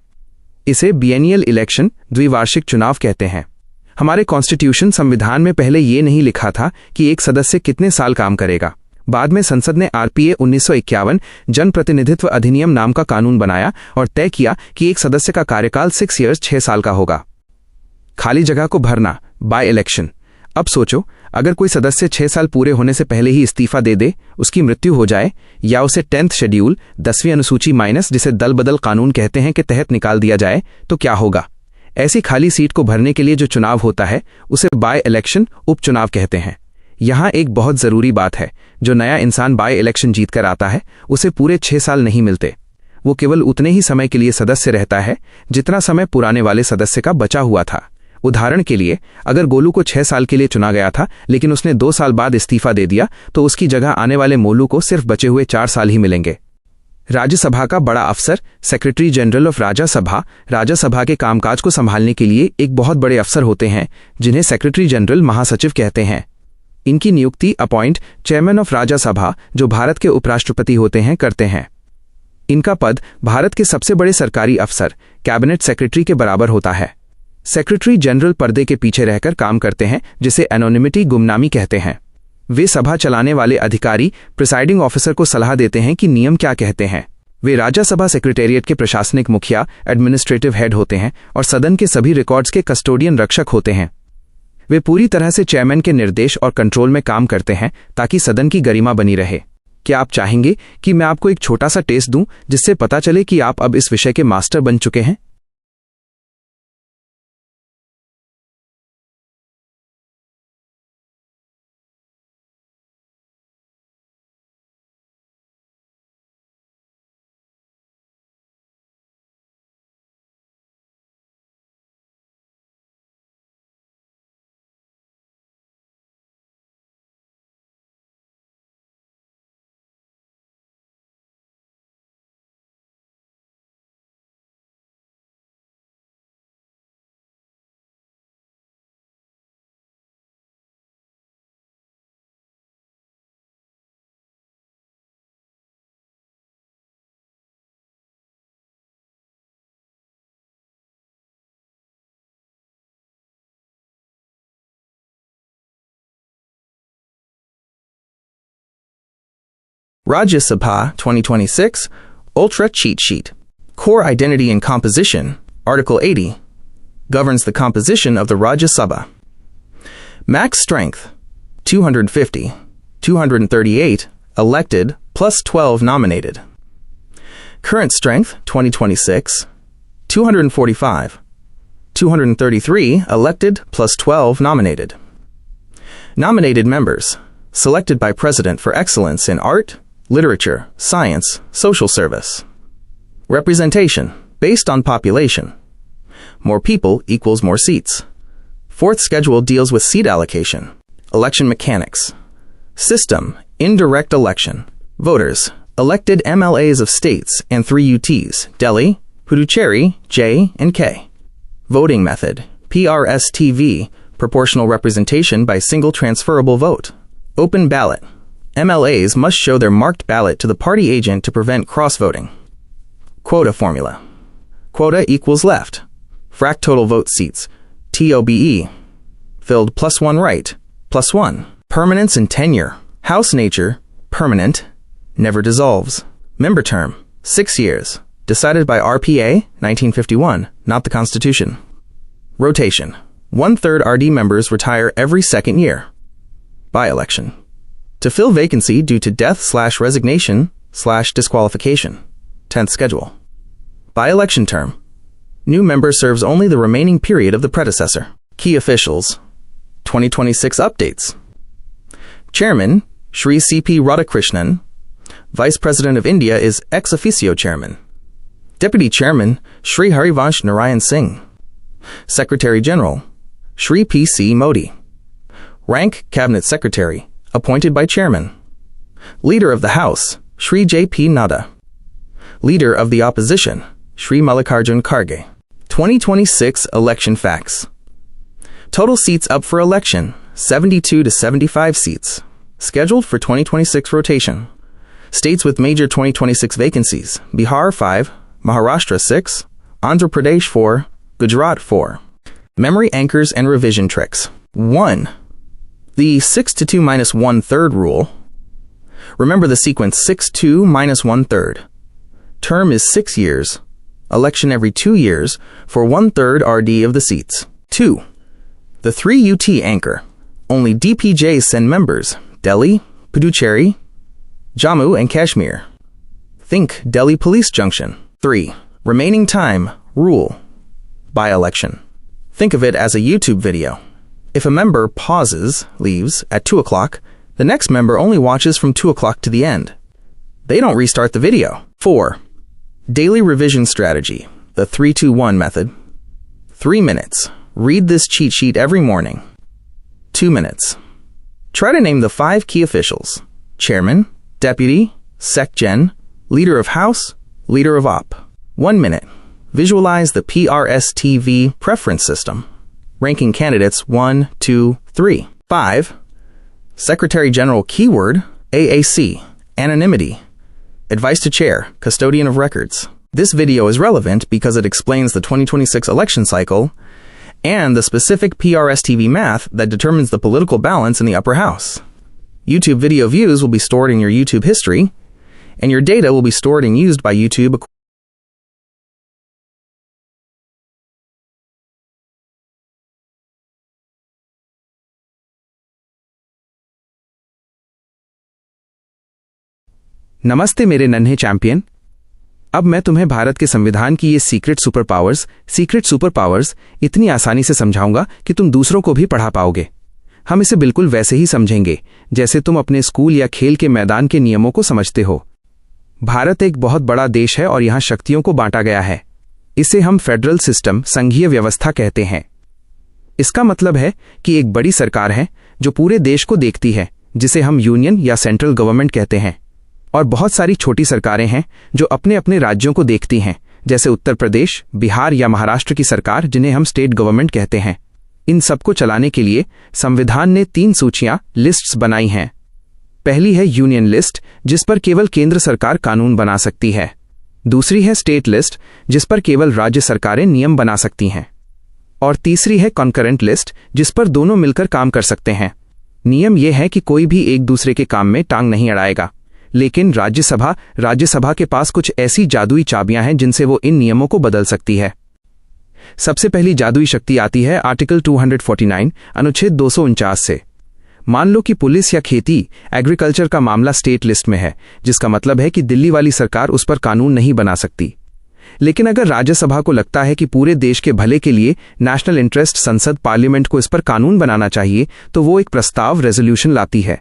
इसे बिएनियल इलेक्शन, द्विवार्षिक चुनाव कहते हैं। हमारे कॉन्स्टिट्यूशन, संविधान में पहले ये नहीं लिखा था कि एक सदस्य कितने साल काम करेगा। बाद में संसद ने आरपीए 1951, जन प्रतिनिधित्व अधिनियम नाम का कानून बनाया और तय किया कि एक सदस्य का कार्यकाल 6 ईयर्स, 6 साल का होगा। खाली जगह को भरना, बाय इलेक्शन। अब सोचो, अगर कोई सदस्य 6 साल पूरे होने से पहले ही इस्तीफा दे दे, उसकी मृत्यु हो जाए या उसे 10th शेड्यूल, 10वीं अनुसूची माइनस, जिसे दल बदल कानून कहते हैं, के तहत निकाल दिया जाए, तो क्या होगा? ऐसी खाली सीट को भरने के लिए जो चुनाव होता है उसे बाय इलेक्शन, उपचुनाव कहते हैं। यहाँ एक बहुत जरूरी बात है, जो नया इंसान बाय इलेक्शन जीतकर आता है उसे पूरे 6 साल नहीं मिलते। वो केवल उतने ही समय के लिए सदस्य रहता है जितना समय पुराने वाले सदस्य का बचा हुआ था। उदाहरण के लिए, अगर गोलू को 6 साल के लिए चुना गया था लेकिन उसने 2 साल बाद इस्तीफा दे दिया, तो उसकी जगह आने वाले मोलू को सिर्फ बचे हुए 4 साल ही मिलेंगे। राज्यसभा का बड़ा अफसर, secretary general of Rajya Sabha, Rajya Sabha के कामकाज को संभालने के लिए एक बहुत बड़े अफसर होते हैं, जिन्हें सेक्रेटरी जनरल, महासचिव कहते हैं। इनकी नियुक्ति अपॉइंट चेयरमैन ऑफ राज्यसभा, जो भारत के उपराष्ट्रपति होते हैं, करते हैं। इनका पद भारत के सबसे बड़े सरकारी अफसर, कैबिनेट सेक्रेटरी के बराबर होता है। सेक्रेटरी जनरल पर्दे के पीछे रहकर काम करते हैं, जिसे एनोनिमिटी, गुमनामी कहते हैं। वे सभा चलाने वाले अधिकारी, प्रिसाइडिंग ऑफिसर को सलाह देते हैं कि नियम क्या कहते हैं। वे राज्यसभा सेक्रेटेरिएट के प्रशासनिक मुखिया, एडमिनिस्ट्रेटिव हेड होते हैं और सदन के सभी रिकॉर्ड्स के कस्टोडियन, रक्षक होते हैं। वे पूरी तरह से चेयरमैन के निर्देश और कंट्रोल में काम करते हैं ताकि सदन की गरिमा बनी रहे। क्या आप चाहेंगे कि मैं आपको एक छोटा सा टेस्ट दूं जिससे पता चले कि आप अब इस विषय के मास्टर बन चुके हैं? Rajya Sabha 2026 Ultra Cheat Sheet. Core Identity and Composition, Article 80, governs the composition of the Rajya Sabha. Max strength, 250, 238, elected, plus 12 nominated. Current strength, 2026, 245, 233, elected, plus 12 nominated. Nominated members, selected by President for excellence in art, literature, science, social service. Representation, based on population. More people equals more seats. Fourth schedule deals with seat allocation. Election mechanics. System, indirect election. Voters, elected MLAs of states and 3 UTs, Delhi, Puducherry, J, and K. Voting method, PRSTV, proportional representation by single transferable vote. Open ballot. MLAs must show their marked ballot to the party agent to prevent cross-voting. Quota formula. Quota equals left. Frac total vote seats. TOBE. Filled +1 right. +1. Permanence and tenure. House nature. Permanent. Never dissolves. Member term. 6 years. Decided by RPA, 1951, not the Constitution. Rotation. 1/3 RD members retire every second year. By-election. To fill vacancy due to death/resignation/disqualification. 10th schedule. By-election term. New member serves only the remaining period of the predecessor. Key officials. 2026 updates. Chairman, Shri C.P. Radhakrishnan. Vice President of India is ex officio chairman. Deputy Chairman, Shri Harivansh Narayan Singh. Secretary General, Shri P.C. Modi. Rank, Cabinet Secretary, appointed by Chairman. Leader of the House, Shri J.P. Nadda. Leader of the Opposition, Shri Mallikarjun Kharge. 2026 election facts. Total seats up for election, 72 to 75 seats. Scheduled for 2026 rotation. States with major 2026 vacancies, Bihar 5, Maharashtra 6, Andhra Pradesh 4, Gujarat 4. Memory anchors and revision tricks. 1. The 6 to 2 minus 1/3 rule. Remember the sequence 6-2 minus 1/3. Term is 6 years. Election every 2 years for 1/3 RD of the seats. 2. The 3 UT anchor. Only DPJs send members. Delhi, Puducherry, Jammu and Kashmir. Think Delhi Police Junction. 3. Remaining time rule. By-election. Think of it as a YouTube video. If a member pauses, leaves, at 2 o'clock, the next member only watches from 2 o'clock to the end. They don't restart the video. 4. Daily revision strategy. The 3-2-1 method. 3 minutes. Read this cheat sheet every morning. 2 minutes. Try to name the 5 key officials. Chairman, Deputy, SecGen, Leader of House, Leader of Op. 1 minute. Visualize the PRSTV preference system. Ranking candidates 1, 2, 3. 5. Secretary General keyword, AAC, anonymity. Advice to Chair, custodian of records. This video is relevant because it explains the 2026 election cycle and the specific PRSTV math that determines the political balance in the upper house. YouTube video views will be stored in your YouTube history, and your data will be stored and used by YouTube नमस्ते मेरे नन्हे चैंपियन। अब मैं तुम्हें भारत के संविधान की ये सीक्रेट सुपर पावर्स इतनी आसानी से समझाऊंगा कि तुम दूसरों को भी पढ़ा पाओगे। हम इसे बिल्कुल वैसे ही समझेंगे जैसे तुम अपने स्कूल या खेल के मैदान के नियमों को समझते हो। भारत एक बहुत बड़ा देश है और यहां शक्तियों को बांटा गया है। इसे हम फेडरल सिस्टम, संघीय व्यवस्था कहते हैं। इसका मतलब है कि एक बड़ी सरकार है जो पूरे देश को देखती है, जिसे हम यूनियन या सेंट्रल गवर्नमेंट कहते हैं, और बहुत सारी छोटी सरकारें हैं जो अपने अपने राज्यों को देखती हैं, जैसे उत्तर प्रदेश, बिहार या महाराष्ट्र की सरकार, जिन्हें हम स्टेट गवर्नमेंट कहते हैं। इन सबको चलाने के लिए संविधान ने 3 सूचियां, लिस्ट्स बनाई हैं। पहली है यूनियन लिस्ट, जिस पर केवल केंद्र सरकार कानून बना सकती है। दूसरी है स्टेट लिस्ट, जिस पर केवल राज्य सरकारें नियम बना सकती हैं। और तीसरी है कॉन्करेंट लिस्ट, जिस पर दोनों मिलकर काम कर सकते हैं। नियम यह है कि कोई भी एक दूसरे के काम में टांग नहीं अड़ाएगा, लेकिन राज्यसभा के पास कुछ ऐसी जादुई चाबियां हैं जिनसे वो इन नियमों को बदल सकती है। सबसे पहली जादुई शक्ति आती है आर्टिकल 249 अनुच्छेद 249 से। मान लो कि पुलिस या खेती, एग्रीकल्चर का मामला स्टेट लिस्ट में है, जिसका मतलब है कि दिल्ली वाली सरकार उस पर कानून नहीं बना सकती। लेकिन अगर राज्यसभा को लगता है कि पूरे देश के भले के लिए नेशनल इंटरेस्ट, संसद, पार्लियामेंट को इस पर कानून बनाना चाहिए, तो वो एक प्रस्ताव, रेजोल्यूशन लाती है।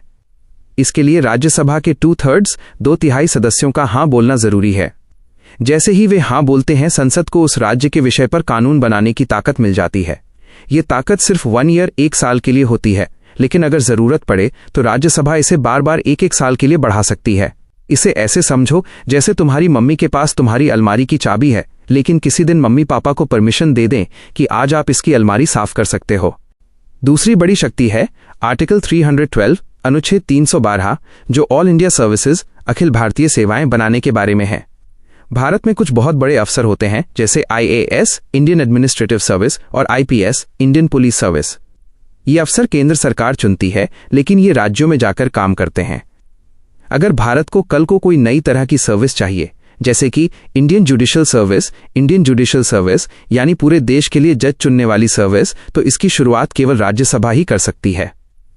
इसके लिए राज्यसभा के 2/3 2/3 सदस्यों का हां बोलना जरूरी है। जैसे ही वे हां बोलते हैं, संसद को उस राज्य के विषय पर कानून बनाने की ताकत मिल जाती है। ये ताकत सिर्फ 1 ईयर, 1 साल के लिए होती है, लेकिन अगर जरूरत पड़े तो राज्यसभा इसे बार बार 1-1 साल के लिए बढ़ा सकती है। इसे ऐसे समझो जैसे तुम्हारी मम्मी के पास तुम्हारी अलमारी की चाबी है, लेकिन किसी दिन मम्मी पापा को परमिशन दे दें कि आज आप इसकी अलमारी साफ कर सकते हो। दूसरी बड़ी शक्ति है आर्टिकल 312 अनुच्छेद 312, जो all India services, Akhil Bharatiya सेवाएं बनाने के बारे में है। भारत में कुछ बहुत बड़े अफसर होते हैं, जैसे IAS, इंडियन एडमिनिस्ट्रेटिव सर्विस, और IPS, इंडियन पुलिस सर्विस। ये अफसर केंद्र सरकार चुनती है, लेकिन ये राज्यों में जाकर काम करते हैं। अगर भारत को कल को कोई नई तरह की सर्विस चाहिए, जैसे कि इंडियन जुडिशियल सर्विस यानी पूरे देश के लिए जज चुनने वाली सर्विस, तो इसकी शुरुआत केवल राज्यसभा ही कर सकती है।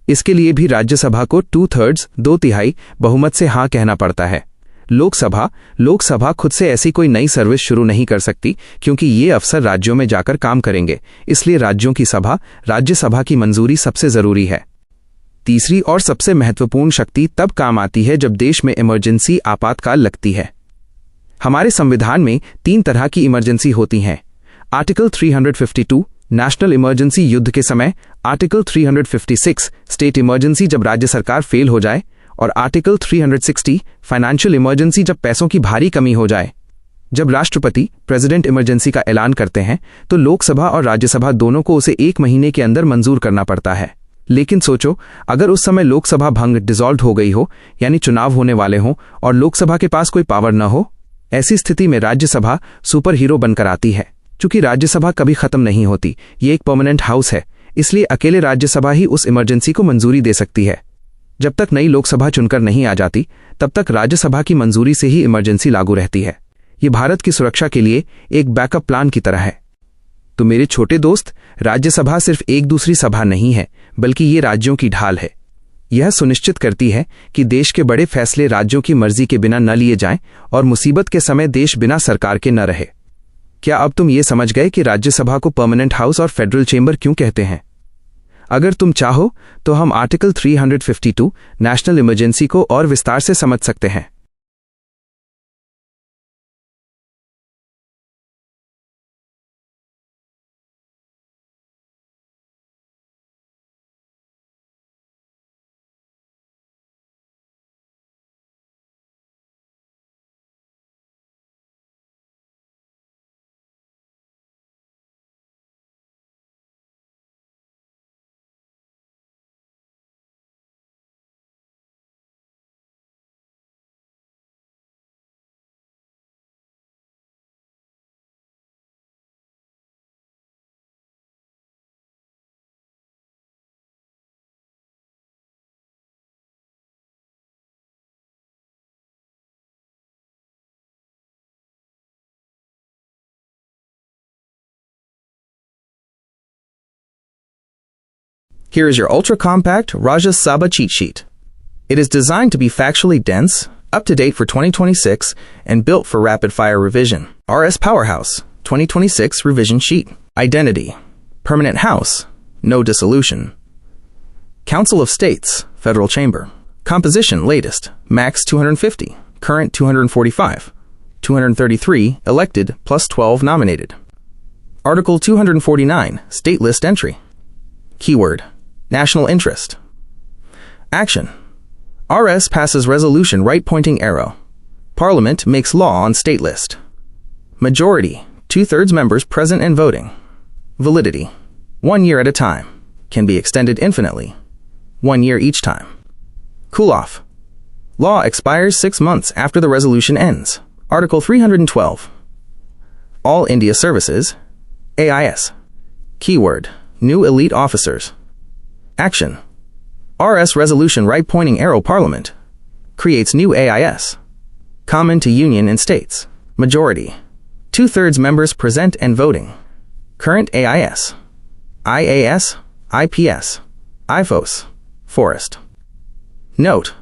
इसके लिए भी राज्यसभा को 2/3 2/3 बहुमत से हां कहना पड़ता है। लोकसभा खुद से ऐसी कोई नई सर्विस शुरू नहीं कर सकती, क्योंकि ये अफसर राज्यों में जाकर काम करेंगे। इसलिए राज्यों की सभा, राज्यसभा की मंजूरी सबसे जरूरी है। तीसरी और सबसे महत्वपूर्ण शक्ति तब काम आती है जब देश में इमरजेंसी, आपातकाल लगती है। हमारे संविधान में 3 तरह की इमरजेंसी होती हैं। आर्टिकल 352 नेशनल इमरजेंसी, युद्ध के समय। आर्टिकल 356 स्टेट इमरजेंसी, जब राज्य सरकार फेल हो जाए। और आर्टिकल 360 फाइनेंशियल इमरजेंसी, जब पैसों की भारी कमी हो जाए। जब राष्ट्रपति, प्रेसिडेंट इमरजेंसी का ऐलान करते हैं, तो लोकसभा और राज्यसभा दोनों को उसे 1 महीने के अंदर मंजूर करना पड़ता है। लेकिन सोचो, अगर उस समय लोकसभा डिसॉल्व हो गई हो, यानी चुनाव होने वाले हों, और लोकसभा के पास कोई पावर न हो, ऐसी स्थिति में राज्यसभा सुपर हीरो बनकर आती है। चूंकि राज्यसभा कभी खत्म नहीं होती, ये एक परमानेंट हाउस है, इसलिए अकेले राज्यसभा ही उस इमरजेंसी को मंजूरी दे सकती है। जब तक नई लोकसभा चुनकर नहीं आ जाती, तब तक राज्यसभा की मंजूरी से ही इमरजेंसी लागू रहती है। ये भारत की सुरक्षा के लिए एक बैकअप प्लान की तरह है। तो मेरे छोटे दोस्त, राज्यसभा सिर्फ एक दूसरी सभा नहीं है, बल्कि ये राज्यों की ढाल है। यह सुनिश्चित करती है कि देश के बड़े फैसले राज्यों की मर्जी के बिना न लिए जाएं और मुसीबत के समय देश बिना सरकार के न रहे। क्या अब तुम ये समझ गए कि राज्यसभा को परमानेंट हाउस और फेडरल चेंबर क्यों कहते हैं? अगर तुम चाहो तो हम आर्टिकल 352 नेशनल इमरजेंसी को और विस्तार से समझ सकते हैं। Here is your ultra-compact Rajya Sabha cheat sheet. It is designed to be factually dense, Up to date for 2026 and built for rapid-fire revision. RS Powerhouse, 2026 revision sheet. Identity, permanent house, no dissolution. Council of States, Federal Chamber. Composition, latest, max 250, current 245, 233 elected plus 12 nominated. Article 249, state list entry. Keyword, national interest. Action. RS passes resolution right pointing arrow. Parliament makes law on state list. Majority, 2/3 members present and voting. Validity, 1 year at a time. Can be extended infinitely. 1 year each time. Cool off. Law expires 6 months after the resolution ends. Article 312. All India Services, AIS. Keyword, new elite officers. Action. RS resolution right pointing arrow Parliament creates new AIS. Common to Union and States. Majority, 2/3 members present and voting. Current AIS. IAS, IPS, IFOS, Forest. Note: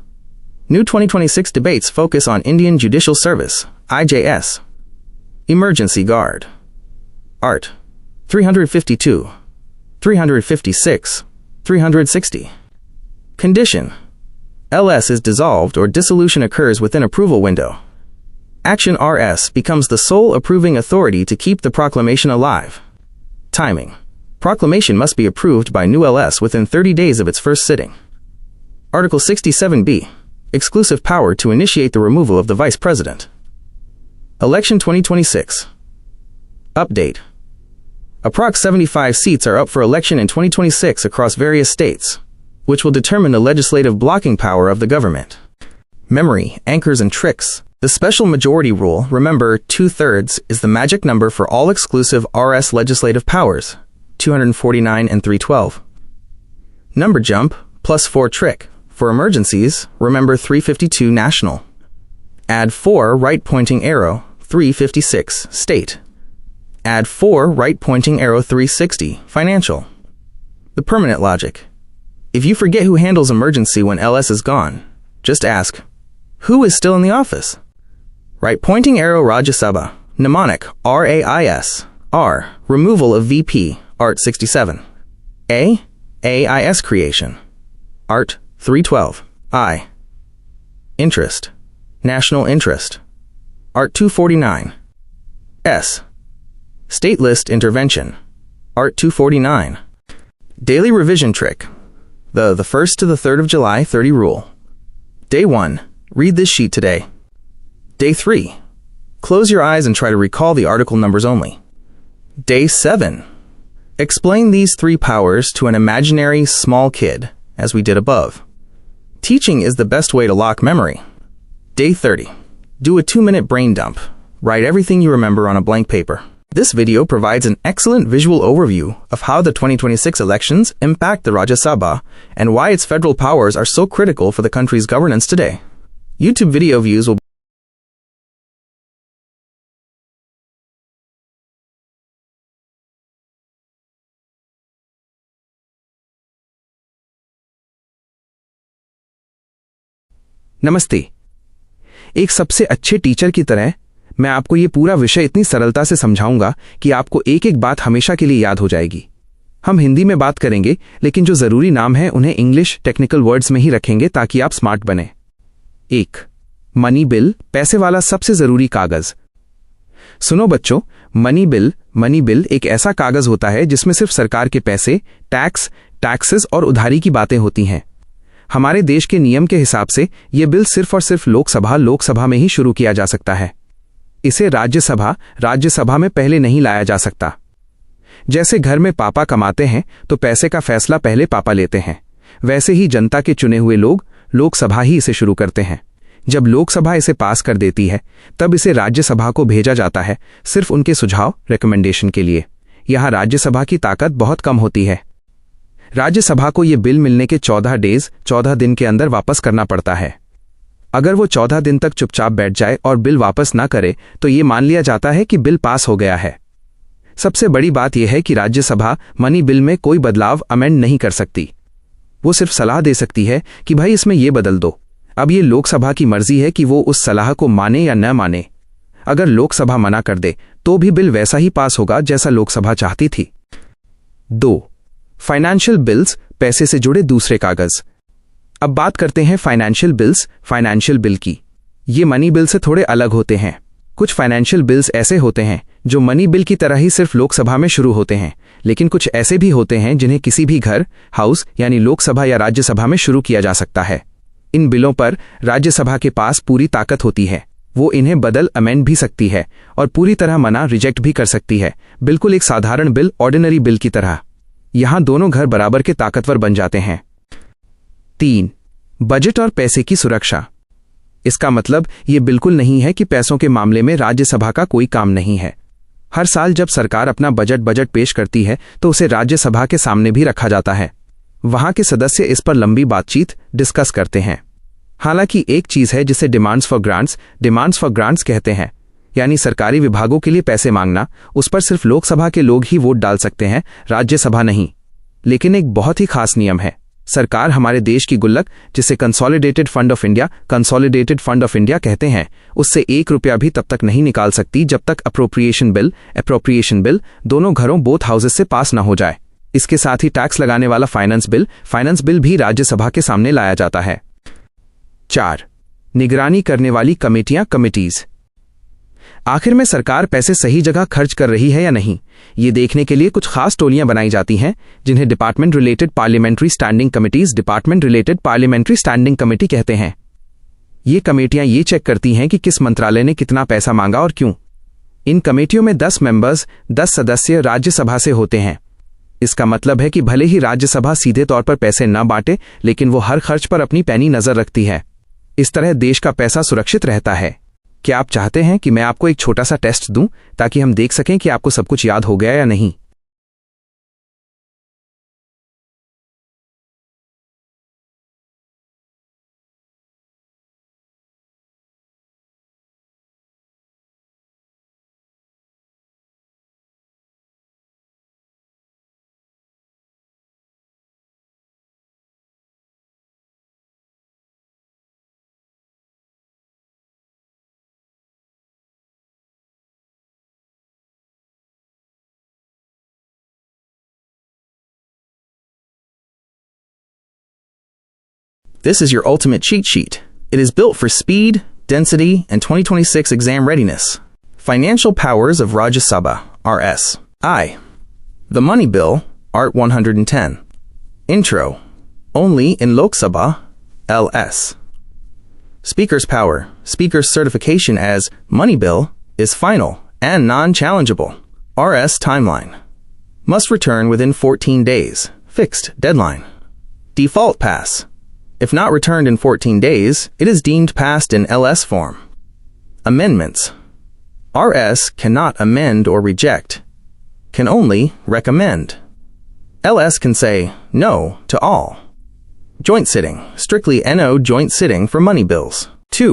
new 2026 debates focus on Indian Judicial Service, IJS. Emergency Guard. Art. 352, 356, 360. Condition: LS is dissolved or dissolution occurs within approval window. Action: RS becomes the sole approving authority to keep the proclamation alive. Timing: proclamation must be approved by new LS within 30 days of its first sitting. Article 67B. Exclusive power to initiate the removal of the Vice President. Election 2026. Update. Approx 75 seats are up for election in 2026 across various states, which will determine the legislative blocking power of the government. Memory, anchors, and tricks. The special majority rule, remember, 2/3 is the magic number for all exclusive RS legislative powers, 249 and 312. Number jump, +4 trick. For emergencies, remember 352 national. Add 4 right pointing arrow, 356 state. Add 4 right pointing arrow, 360 financial. The permanent logic. If you forget who handles emergency when LS is gone, just ask, who is still in the office? Right pointing arrow Rajya Sabha, mnemonic RAIS, R, removal of VP, Art 67. A, AIS creation, Art 312. I, interest, national interest, Art 249. S, state list intervention, Art 249. Daily revision trick. The 1st to the 3rd of July 30 rule. Day 1. Read this sheet today. Day 3. Close your eyes and try to recall the article numbers only. Day 7. Explain these 3 powers to an imaginary small kid, as we did above. Teaching is the best way to lock memory. Day 30. Do a 2-minute brain dump. Write everything you remember on a blank paper. This video provides an excellent visual overview of how the 2026 elections impact the Rajya Sabha and why its federal powers are so critical for the country's governance today. YouTube video views will नमस्ते। एक सबसे अच्छे टीचर की तरह मैं आपको ये पूरा विषय इतनी सरलता से समझाऊंगा कि आपको एक एक बात हमेशा के लिए याद हो जाएगी। हम हिंदी में बात करेंगे, लेकिन जो ज़रूरी नाम है उन्हें इंग्लिश टेक्निकल वर्ड्स में ही रखेंगे ताकि आप स्मार्ट बने। 1. मनी बिल, पैसे वाला सबसे ज़रूरी कागज़। सुनो बच्चों, मनी बिल एक ऐसा कागज़ होता है जिसमें सिर्फ सरकार के पैसे, टैक्सेस और उधारी की बातें होती हैं। हमारे देश के नियम के हिसाब से ये बिल सिर्फ और सिर्फ लोकसभा में ही शुरू किया जा सकता है। इसे राज्यसभा में पहले नहीं लाया जा सकता। जैसे घर में पापा कमाते हैं तो पैसे का फैसला पहले पापा लेते हैं, वैसे ही जनता के चुने हुए लोग लोकसभा ही इसे शुरू करते हैं। जब लोकसभा इसे पास कर देती है तब इसे राज्यसभा को भेजा जाता है, सिर्फ उनके सुझाव रिकमेंडेशन के लिए। यहाँ राज्यसभा की ताकत बहुत कम होती है। राज्यसभा को ये बिल मिलने के 14 दिन के अंदर वापस करना पड़ता है। अगर वो 14 दिन तक चुपचाप बैठ जाए और बिल वापस ना करे तो ये मान लिया जाता है कि बिल पास हो गया है। सबसे बड़ी बात यह है कि राज्यसभा मनी बिल में कोई बदलाव अमेंड नहीं कर सकती। वो सिर्फ सलाह दे सकती है कि भाई इसमें ये बदल दो। अब ये लोकसभा की मर्जी है कि वो उस सलाह को माने या न माने। अगर लोकसभा मना कर दे तो भी बिल वैसा ही पास होगा जैसा लोकसभा चाहती थी। 2. फाइनेंशियल बिल्स, पैसे से जुड़े दूसरे कागज। अब बात करते हैं फाइनेंशियल बिल्स, फाइनेंशियल बिल की। ये मनी बिल से थोड़े अलग होते हैं। कुछ फाइनेंशियल बिल्स ऐसे होते हैं जो मनी बिल की तरह ही सिर्फ लोकसभा में शुरू होते हैं, लेकिन कुछ ऐसे भी होते हैं जिन्हें किसी भी घर, हाउस यानी लोकसभा या राज्यसभा में शुरू किया जा सकता है। इन बिलों पर राज्यसभा के पास पूरी ताकत होती है। वो इन्हें बदल अमेंड भी सकती है और पूरी तरह मना रिजेक्ट भी कर सकती है, बिल्कुल एक साधारण बिल, ऑर्डिनरी बिल की तरह। यहां दोनों घर बराबर के ताकतवर बन जाते हैं। 3. बजट और पैसे की सुरक्षा। इसका मतलब ये बिल्कुल नहीं है कि पैसों के मामले में राज्यसभा का कोई काम नहीं है। हर साल जब सरकार अपना बजट पेश करती है तो उसे राज्यसभा के सामने भी रखा जाता है। वहां के सदस्य इस पर लंबी बातचीत डिस्कस करते हैं। हालांकि एक चीज है जिसे डिमांड्स फॉर ग्रांट्स कहते हैं, यानी सरकारी विभागों के लिए पैसे मांगना, उस पर सिर्फ लोकसभा के लोग ही वोट डाल सकते हैं, राज्यसभा नहीं। लेकिन एक बहुत ही खास नियम है। सरकार हमारे देश की गुल्लक, जिसे कंसोलिडेटेड फंड ऑफ इंडिया कहते हैं, उससे 1 रुपया भी तब तक नहीं निकाल सकती जब तक अप्रोप्रिएशन बिल दोनों घरों, बोथ हाउसेस से पास न हो जाए। इसके साथ ही टैक्स लगाने वाला फाइनेंस बिल भी राज्यसभा के सामने लाया जाता है। 4. निगरानी करने वाली कमेटीज। आखिर में सरकार पैसे सही जगह खर्च कर रही है या नहीं, ये देखने के लिए कुछ खास टोलियां बनाई जाती हैं, जिन्हें department related parliamentary standing committee कहते हैं। ये कमेटियां ये चेक करती हैं कि किस मंत्रालय ने कितना पैसा मांगा और क्यों। इन कमेटियों में 10 सदस्य राज्यसभा से होते हैं। इसका मतलब है कि भले ही राज्यसभा सीधे तौर पर पैसे न बांटे, लेकिन वो हर खर्च पर अपनी पैनी नजर रखती है। इस तरह देश का पैसा सुरक्षित रहता है। क्या आप चाहते हैं कि मैं आपको एक छोटा सा टेस्ट दूं ताकि हम देख सकें कि आपको सब कुछ याद हो गया या नहीं? This is your ultimate cheat sheet. It is built for speed, density, and 2026 exam readiness. Financial powers of Rajya Sabha, RS. I. The Money Bill, Art 110. Intro. Only in Lok Sabha, LS. Speaker's power. Speaker's certification as Money Bill is final and non-challengeable. RS timeline. Must return within 14 days. Fixed deadline. Default pass. If not returned in 14 days, it is deemed passed in LS form. Amendments. RS cannot amend or reject, can only recommend. LS can say no to all. Joint sitting. Strictly NO joint sitting for money bills. 2.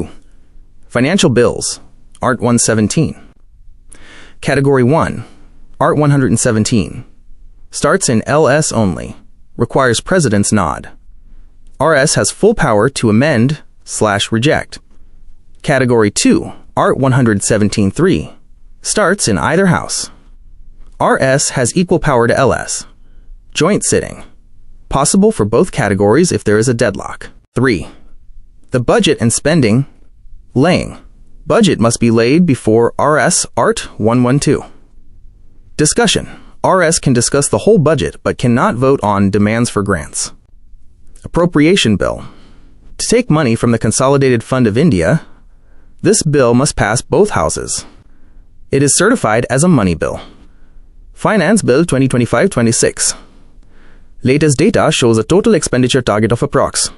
Financial bills. Art 117. Category 1. Art 117. Starts in LS only. Requires President's nod. RS has full power to amend/reject. Category 2, Art 117.3, starts in either house. RS has equal power to LS. Joint sitting. Possible for both categories if there is a deadlock. 3. The budget and spending. Laying. Budget must be laid before RS Art 112. Discussion. RS can discuss the whole budget but cannot vote on demands for grants. Appropriation Bill. To take money from the Consolidated Fund of India, this bill must pass both houses. It is certified as a money bill. Finance Bill 2025-26. Latest data shows a total expenditure target of approx.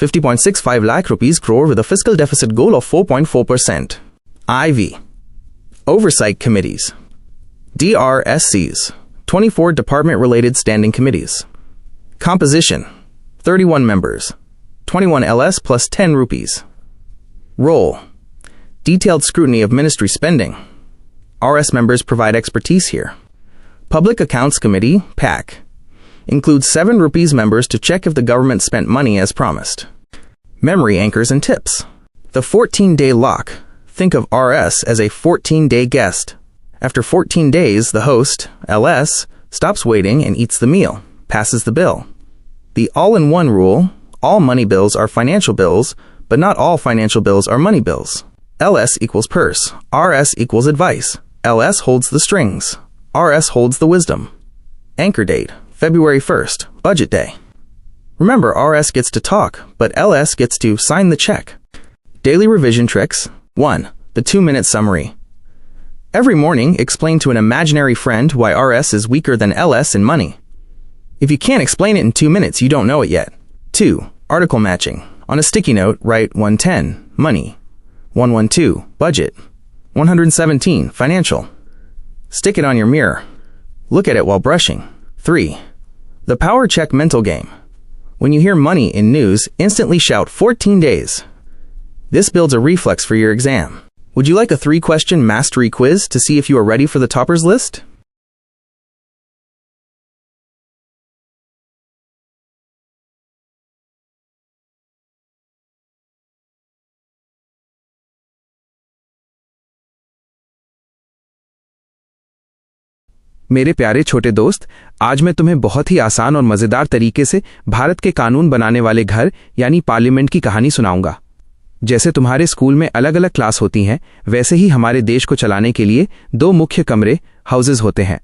50.65 lakh rupees crore with a fiscal deficit goal of 4.4%. IV. Oversight Committees. DRSCs. 24 department-related standing committees. Composition. 31 members, 21 LS plus 10 rupees. Role. Detailed scrutiny of ministry spending. RS members provide expertise here. Public Accounts Committee, PAC, includes 7 rupees members to check if the government spent money as promised. Memory anchors and tips. The 14-day lock. Think of RS as a 14-day guest. After 14 days, the host, LS, stops waiting and eats the meal, passes the bill. The all-in-one rule: all money bills are financial bills, but not all financial bills are money bills. LS equals purse. RS equals advice. LS holds the strings. RS holds the wisdom. Anchor date: February 1st, budget day. Remember, RS gets to talk, but LS gets to sign the check. Daily revision tricks. 1. The 2-minute summary. Every morning, explain to an imaginary friend why RS is weaker than LS in money. If you can't explain it in 2 minutes, you don't know it yet. 2. Article matching. On a sticky note, write 110, money. 112, budget. 117, financial. Stick it on your mirror. Look at it while brushing. 3. The power check mental game. When you hear money in news, instantly shout 14 days. This builds a reflex for your exam. Would you like a 3-question mastery quiz to see if you are ready for the toppers list? मेरे प्यारे छोटे दोस्त, आज मैं तुम्हें बहुत ही आसान और मज़ेदार तरीके से भारत के कानून बनाने वाले घर यानी पार्लियामेंट की कहानी सुनाऊंगा। जैसे तुम्हारे स्कूल में अलग अलग क्लास होती हैं, वैसे ही हमारे देश को चलाने के लिए 2 मुख्य कमरे हाउसेज होते हैं।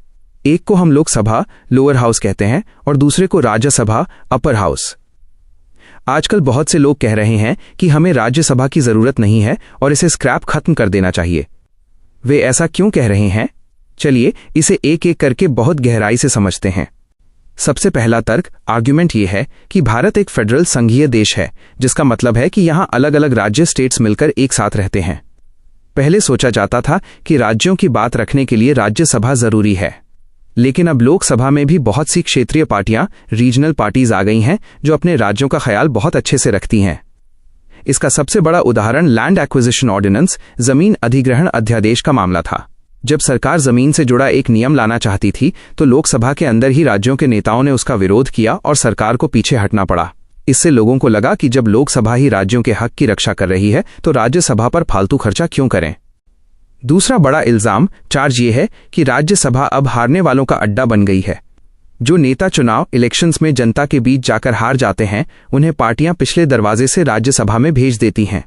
एक को हम लोकसभा लोअर हाउस कहते हैं और दूसरे को राज्यसभा अपर हाउस। आजकल बहुत से लोग कह रहे हैं कि हमें राज्यसभा की ज़रूरत नहीं है और इसे स्क्रैप खत्म कर देना चाहिए। वे ऐसा क्यों कह रहे हैं? चलिए इसे एक एक करके बहुत गहराई से समझते हैं। सबसे पहला तर्क आर्ग्यूमेंट ये है कि भारत एक फेडरल संघीय देश है, जिसका मतलब है कि यहाँ अलग अलग राज्य स्टेट्स मिलकर एक साथ रहते हैं। पहले सोचा जाता था कि राज्यों की बात रखने के लिए राज्यसभा जरूरी है, लेकिन अब लोकसभा में भी बहुत सी क्षेत्रीय पार्टियां रीजनल पार्टीज आ गई हैं जो अपने राज्यों का ख्याल बहुत अच्छे से रखती हैं। इसका सबसे बड़ा उदाहरण लैंड एक्विजिशन ऑर्डिनेंस जमीन अधिग्रहण अध्यादेश का मामला था। जब सरकार जमीन से जुड़ा एक नियम लाना चाहती थी तो लोकसभा के अंदर ही राज्यों के नेताओं ने उसका विरोध किया और सरकार को पीछे हटना पड़ा। इससे लोगों को लगा कि जब लोकसभा ही राज्यों के हक की रक्षा कर रही है तो राज्यसभा पर फालतू खर्चा क्यों करें। दूसरा बड़ा इल्जाम चार्ज ये है कि राज्यसभा अब हारने वालों का अड्डा बन गई है। जो नेता चुनाव इलेक्शंस में जनता के बीच जाकर हार जाते हैं, उन्हें पार्टियां पिछले दरवाजे से राज्यसभा में भेज देती हैं।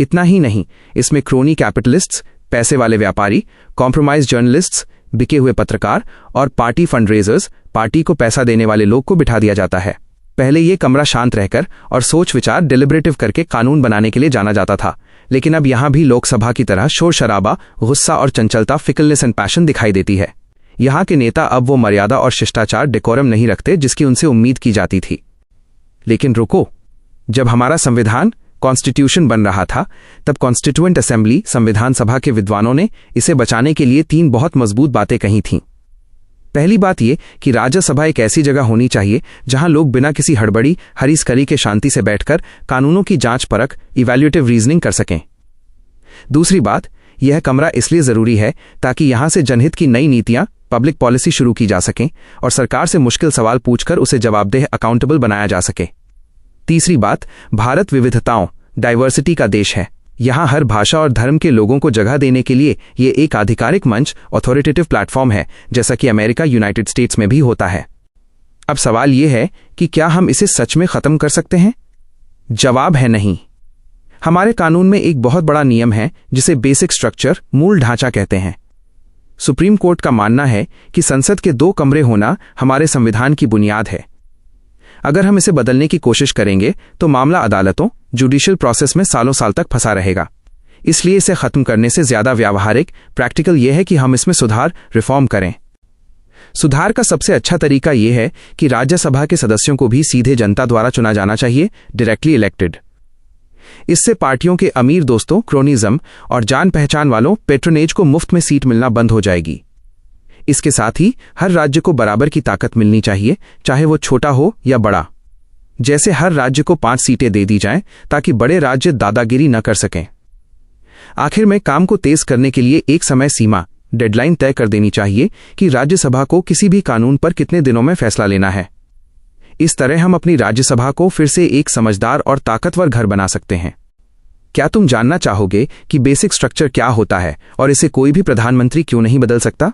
इतना ही नहीं, इसमें क्रोनी कैपिटलिस्ट्स, पैसे वाले व्यापारी, कॉम्प्रोमाइज जर्नलिस्ट्स, बिके हुए पत्रकार और पार्टी फंडरेजर्स, पार्टी को पैसा देने वाले लोग को बिठा दिया जाता है। पहले ये कमरा शांत रहकर और सोच विचार डिलिबरेटिव करके कानून बनाने के लिए जाना जाता था, लेकिन अब यहां भी लोकसभा की तरह शोर शराबा, गुस्सा और चंचलता, फिकलनेस एंड पैशन दिखाई देती है। यहाँ के नेता अब वो मर्यादा और शिष्टाचार, डेकोरम नहीं रखते जिसकी उनसे उम्मीद की जाती थी। लेकिन रुको, जब हमारा संविधान कॉन्स्टिट्यूशन बन रहा था, तब कॉन्स्टिट्यूएंट असेंबली संविधान सभा के विद्वानों ने इसे बचाने के लिए 3 बहुत मजबूत बातें कही थीं। पहली बात यह कि राज्यसभा एक ऐसी जगह होनी चाहिए जहां लोग बिना किसी हड़बड़ी, हरीसकरी के शांति से बैठकर कानूनों की जांच परख, इवैल्यूएटिव रीजनिंग कर सकें। दूसरी बात, यह कमरा इसलिए जरूरी है ताकि यहां से जनहित की नई नीतियां, पब्लिक पॉलिसी शुरू की जा सकें और सरकार से मुश्किल सवाल पूछकर उसे जवाबदेह, अकाउंटेबल बनाया जा सके। तीसरी बात, भारत विविधताओं, डाइवर्सिटी का देश है। यहाँ हर भाषा और धर्म के लोगों को जगह देने के लिए ये एक आधिकारिक मंच, अथॉरिटेटिव प्लेटफॉर्म है, जैसा कि अमेरिका, यूनाइटेड स्टेट्स में भी होता है। अब सवाल ये है कि क्या हम इसे सच में खत्म कर सकते हैं? जवाब है नहीं। हमारे कानून में एक बहुत बड़ा नियम है जिसे बेसिक स्ट्रक्चर, मूल ढांचा कहते हैं। सुप्रीम कोर्ट का मानना है कि संसद के 2 कमरे होना हमारे संविधान की बुनियाद है। अगर हम इसे बदलने की कोशिश करेंगे तो मामला अदालतों, जुडिशियल प्रोसेस में सालों साल तक फंसा रहेगा। इसलिए इसे खत्म करने से ज्यादा व्यावहारिक, प्रैक्टिकल यह है कि हम इसमें सुधार, रिफॉर्म करें। सुधार का सबसे अच्छा तरीका यह है कि राज्यसभा के सदस्यों को भी सीधे जनता द्वारा चुना जाना चाहिए, डायरेक्टली इलेक्टेड। इससे पार्टियों के अमीर दोस्तों, क्रोनिज्म और जान पहचान वालों, पेट्रोनेज को मुफ्त में सीट मिलना बंद हो जाएगी। इसके साथ ही हर राज्य को बराबर की ताकत मिलनी चाहिए, चाहे वो छोटा हो या बड़ा। जैसे हर राज्य को 5 सीटें दे दी जाएं ताकि बड़े राज्य दादागिरी न कर सकें। आखिर में काम को तेज करने के लिए एक समय सीमा, डेडलाइन तय कर देनी चाहिए कि राज्यसभा को किसी भी कानून पर कितने दिनों में फैसला लेना है। इस तरह हम अपनी राज्यसभा को फिर से एक समझदार और ताकतवर घर बना सकते हैं। क्या तुम जानना चाहोगे कि बेसिक स्ट्रक्चर क्या होता है और इसे कोई भी प्रधानमंत्री क्यों नहीं बदल सकता?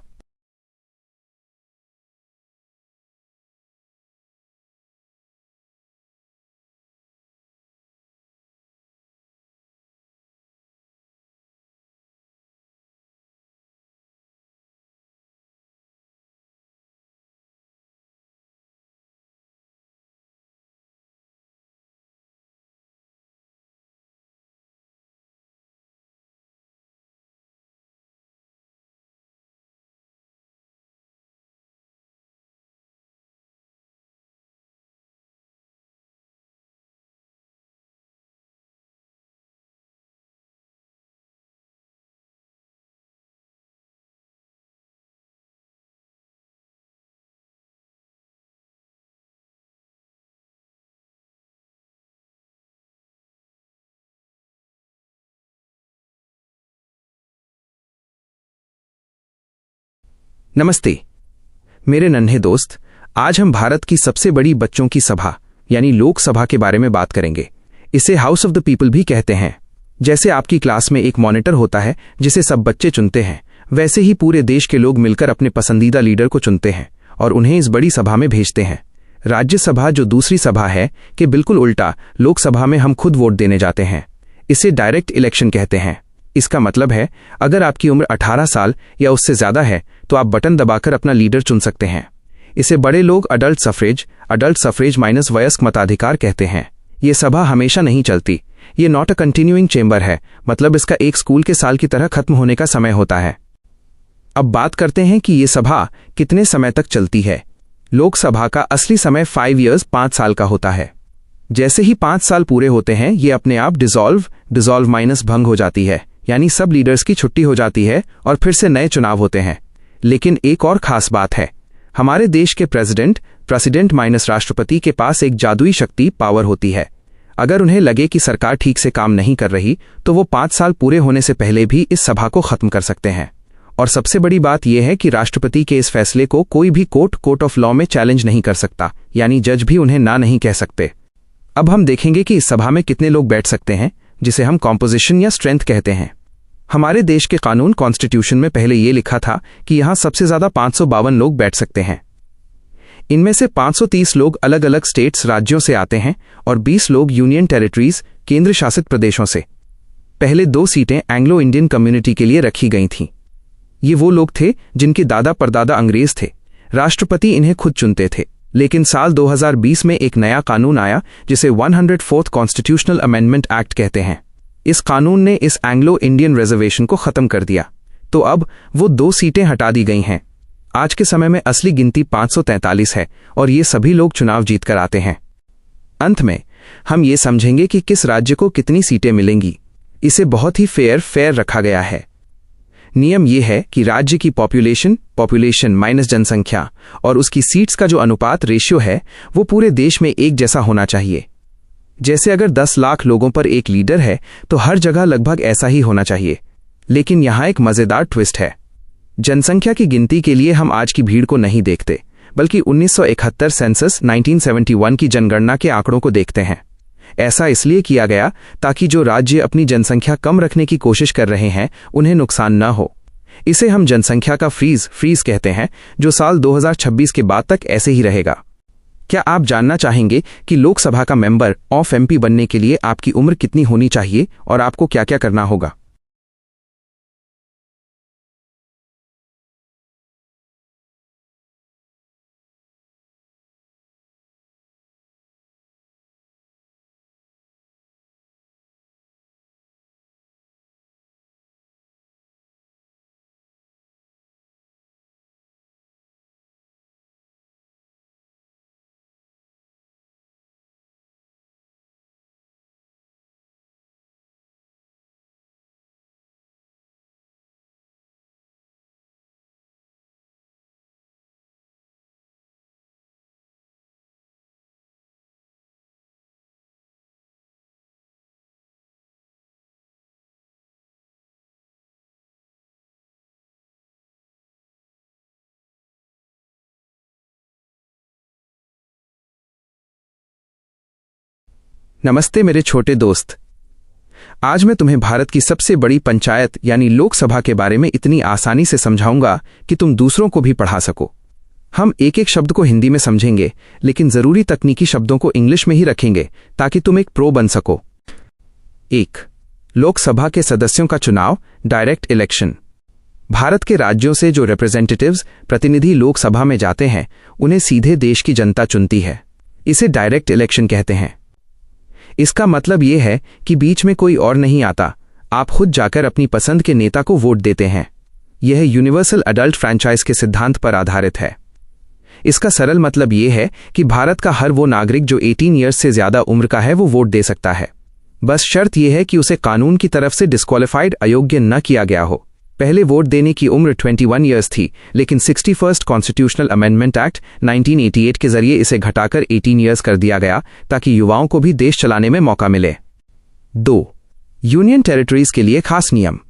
नमस्ते मेरे नन्हे दोस्त, आज हम भारत की सबसे बड़ी बच्चों की सभा यानी लोकसभा के बारे में बात करेंगे। इसे हाउस ऑफ द पीपल भी कहते हैं। जैसे आपकी क्लास में एक मॉनिटर होता है जिसे सब बच्चे चुनते हैं, वैसे ही पूरे देश के लोग मिलकर अपने पसंदीदा लीडर को चुनते हैं और उन्हें इस बड़ी सभा में भेजते हैं। राज्यसभा जो दूसरी सभा है कि बिल्कुल उल्टा, लोकसभा में हम खुद वोट देने जाते हैं। इसे डायरेक्ट इलेक्शन कहते हैं। इसका मतलब है अगर आपकी उम्र 18 साल या उससे ज्यादा है तो आप बटन दबाकर अपना लीडर चुन सकते हैं। इसे बड़े लोग अडल्ट सफरेज माइनस वयस्क मताधिकार कहते हैं। ये सभा हमेशा नहीं चलती। ये नॉट अ कंटिन्यूइंग चेंबर है, मतलब इसका एक स्कूल के साल की तरह खत्म होने का समय होता है। अब बात करते हैं कि ये सभा कितने समय तक चलती है। लोकसभा का असली समय 5 इयर्स 5 साल का होता है। जैसे ही 5 साल पूरे होते हैं ये अपने आप डिसॉल्व माइनस भंग हो जाती है, यानी सब लीडर्स की छुट्टी हो जाती है और फिर से नए चुनाव होते हैं। लेकिन एक और खास बात है, हमारे देश के प्रेसिडेंट माइनस राष्ट्रपति के पास एक जादुई शक्ति पावर होती है। अगर उन्हें लगे कि सरकार ठीक से काम नहीं कर रही तो वो 5 साल पूरे होने से पहले भी इस सभा को खत्म कर सकते हैं। और सबसे बड़ी बात यह है कि राष्ट्रपति के इस फैसले को कोई भी कोर्ट ऑफ लॉ में चैलेंज नहीं कर सकता, यानी जज भी उन्हें ना नहीं कह सकते। अब हम देखेंगे कि इस सभा में कितने लोग बैठ सकते हैं, जिसे हम कॉम्पोजिशन या स्ट्रेंथ कहते हैं। हमारे देश के कानून कॉन्स्टिट्यूशन में पहले यह लिखा था कि यहां सबसे ज्यादा 552 लोग बैठ सकते हैं। इनमें से 530 लोग अलग अलग स्टेट्स राज्यों से आते हैं और 20 लोग यूनियन टेरिटरीज केंद्र शासित प्रदेशों से। पहले 2 सीटें एंग्लो इंडियन कम्युनिटी के लिए रखी गई थीं। ये वो लोग थे जिनके दादा परदादा अंग्रेज थे। राष्ट्रपति इन्हें खुद चुनते थे। लेकिन साल 2020 में एक नया कानून आया जिसे 104th कॉन्स्टिट्यूशनल अमेंडमेंट एक्ट कहते हैं। इस कानून ने इस एंग्लो इंडियन रिजर्वेशन को खत्म कर दिया, तो अब वो 2 सीटें हटा दी गई हैं। आज के समय में असली गिनती 543 है और ये सभी लोग चुनाव जीतकर आते हैं। अंत में हम ये समझेंगे कि किस राज्य को कितनी सीटें मिलेंगी। इसे बहुत ही फेयर रखा गया है। नियम यह है कि राज्य की पॉपुलेशन माइनस जनसंख्या और उसकी सीट्स का जो अनुपात रेशियो है वो पूरे देश में एक जैसा होना चाहिए। जैसे अगर 10 लाख लोगों पर एक लीडर है तो हर जगह लगभग ऐसा ही होना चाहिए। लेकिन यहां एक मजेदार ट्विस्ट है। जनसंख्या की गिनती के लिए हम आज की भीड़ को नहीं देखते, बल्कि 1971 सेंसस 1971 की जनगणना के आंकड़ों को देखते हैं। ऐसा इसलिए किया गया ताकि जो राज्य अपनी जनसंख्या कम रखने की कोशिश कर रहे हैं उन्हें नुकसान न हो। इसे हम जनसंख्या का फ्रीज कहते हैं, जो साल 2026 के बाद तक ऐसे ही रहेगा। क्या आप जानना चाहेंगे कि लोकसभा का मेंबर ऑफ एमपी बनने के लिए आपकी उम्र कितनी होनी चाहिए और आपको क्या क्या करना होगा? नमस्ते मेरे छोटे दोस्त। आज मैं तुम्हें भारत की सबसे बड़ी पंचायत यानी लोकसभा के बारे में इतनी आसानी से समझाऊंगा कि तुम दूसरों को भी पढ़ा सको। हम एक एक शब्द को हिंदी में समझेंगे, लेकिन जरूरी तकनीकी शब्दों को इंग्लिश में ही रखेंगे ताकि तुम एक प्रो बन सको। 1. लोकसभा के सदस्यों का चुनाव, डायरेक्ट इलेक्शन। भारत के राज्यों से जो रिप्रेजेंटेटिव्स प्रतिनिधि लोकसभा में जाते हैं, उन्हें सीधे देश की जनता चुनती है। इसे डायरेक्ट इलेक्शन कहते हैं। इसका मतलब यह है कि बीच में कोई और नहीं आता, आप खुद जाकर अपनी पसंद के नेता को वोट देते हैं। यह यूनिवर्सल अडल्ट फ्रैंचाइज के सिद्धांत पर आधारित है। इसका सरल मतलब यह है कि भारत का हर वो नागरिक जो 18 ईयर्स से ज्यादा उम्र का है वो वोट दे सकता है। बस शर्त यह है कि उसे कानून की तरफ से डिस्क्वालिफाइड अयोग्य न किया गया हो। पहले वोट देने की उम्र 21 ईयर्स थी, लेकिन 61st कॉन्स्टिट्यूशनल अमेंडमेंट एक्ट 1988 के जरिए इसे घटाकर 18 ईयर्स कर दिया गया ताकि युवाओं को भी देश चलाने में मौका मिले। 2. यूनियन टेरिटरीज के लिए खास नियम।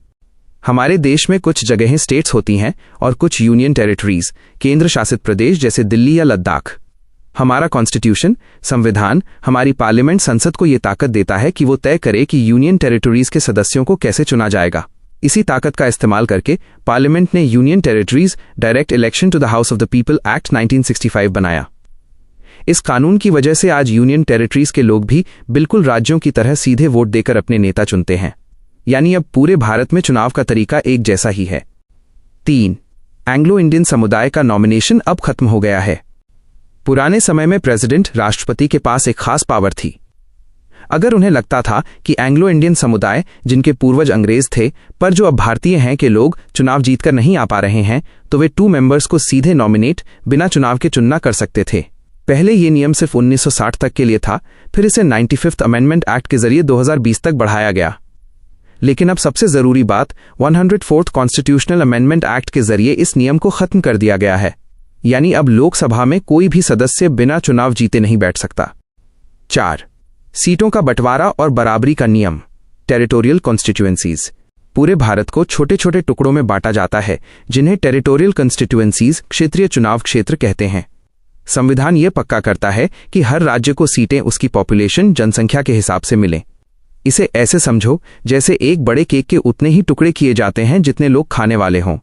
हमारे देश में कुछ जगहें स्टेट्स होती हैं और कुछ यूनियन टेरिटरीज, केंद्र शासित प्रदेश जैसे दिल्ली या लद्दाख। हमारा कॉन्स्टिट्यूशन, संविधान, हमारी पार्लियामेंट संसद को यह ताकत देता है कि वो तय करे कि यूनियन टेरिटरीज के सदस्यों को कैसे चुना जाएगा। इसी ताकत का इस्तेमाल करके पार्लियामेंट ने Union Territories Direct Election to the House of the People Act 1965 बनाया। इस कानून की वजह से आज यूनियन टेरिटरीज के लोग भी बिल्कुल राज्यों की तरह सीधे वोट देकर अपने नेता चुनते हैं। यानी अब पूरे भारत में चुनाव का तरीका एक जैसा ही है। 3. एंग्लो इंडियन समुदाय का नॉमिनेशन अब खत्म हो गया है। पुराने समय में प्रेसिडेंट, राष्ट्रपति के पास एक खास पावर थी। अगर उन्हें लगता था कि एंग्लो इंडियन समुदाय, जिनके पूर्वज अंग्रेज थे पर जो अब भारतीय हैं, के लोग चुनाव जीतकर नहीं आ पा रहे हैं, तो वे 2 मेंबर्स को सीधे नॉमिनेट बिना चुनाव के चुनना कर सकते थे। पहले ये नियम सिर्फ 1960 तक के लिए था, फिर इसे 95th अमेंडमेंट एक्ट के जरिए 2020 तक बढ़ाया गया। लेकिन अब सबसे जरूरी बात, 104th कॉन्स्टिट्यूशनल अमेंडमेंट एक्ट के जरिए इस नियम को खत्म कर दिया गया है। यानी अब लोकसभा में कोई भी सदस्य बिना चुनाव जीते नहीं बैठ सकता। 4. सीटों का बंटवारा और बराबरी का नियम, टेरिटोरियल कॉन्स्टिट्यूएंसीज। पूरे भारत को छोटे छोटे टुकड़ों में बांटा जाता है, जिन्हें टेरिटोरियल कॉन्स्टिट्यूएंसीज, क्षेत्रीय चुनाव क्षेत्र कहते हैं। संविधान यह पक्का करता है कि हर राज्य को सीटें उसकी पॉपुलेशन, जनसंख्या के हिसाब से मिलें। इसे ऐसे समझो जैसे एक बड़े केक के उतने ही टुकड़े किए जाते हैं जितने लोग खाने वाले हों।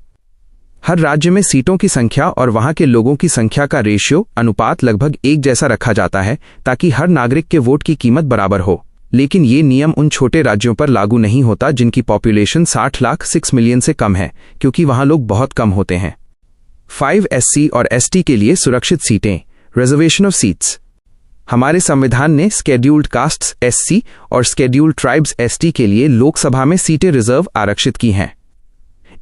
हर राज्य में सीटों की संख्या और वहां के लोगों की संख्या का रेशियो, अनुपात लगभग एक जैसा रखा जाता है ताकि हर नागरिक के वोट की कीमत बराबर हो। लेकिन ये नियम उन छोटे राज्यों पर लागू नहीं होता जिनकी पॉपुलेशन 60 लाख 6 मिलियन से कम है, क्योंकि वहां लोग बहुत कम होते हैं। 5 SC और ST के लिए सुरक्षित सीटें, रिजर्वेशन ऑफ सीट्स। हमारे संविधान ने स्केड्यूल्ड कास्ट्स SC और स्केड्यूल्ड ट्राइब्स ST के लिए लोकसभा में सीटें रिजर्व आरक्षित की हैं।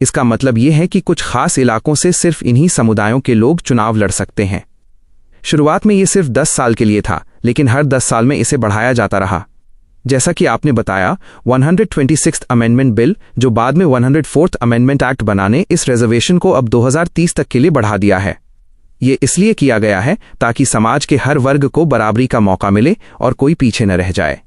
इसका मतलब यह है कि कुछ खास इलाकों से सिर्फ इन्हीं समुदायों के लोग चुनाव लड़ सकते हैं। शुरुआत में यह सिर्फ 10 साल के लिए था, लेकिन हर 10 साल में इसे बढ़ाया जाता रहा। जैसा कि आपने बताया, 126th अमेंडमेंट बिल, जो बाद में 104th अमेंडमेंट एक्ट बनाने, इस रिजर्वेशन को अब 2030 तक के लिए बढ़ा दिया है। ये इसलिए किया गया है ताकि समाज के हर वर्ग को बराबरी का मौका मिले और कोई पीछे न रह जाए।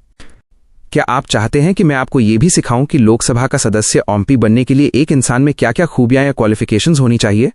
क्या आप चाहते हैं कि मैं आपको यह भी सिखाऊं कि लोकसभा का सदस्य MP बनने के लिए एक इंसान में क्या क्या खूबियां या क्वालिफिकेशंस होनी चाहिए?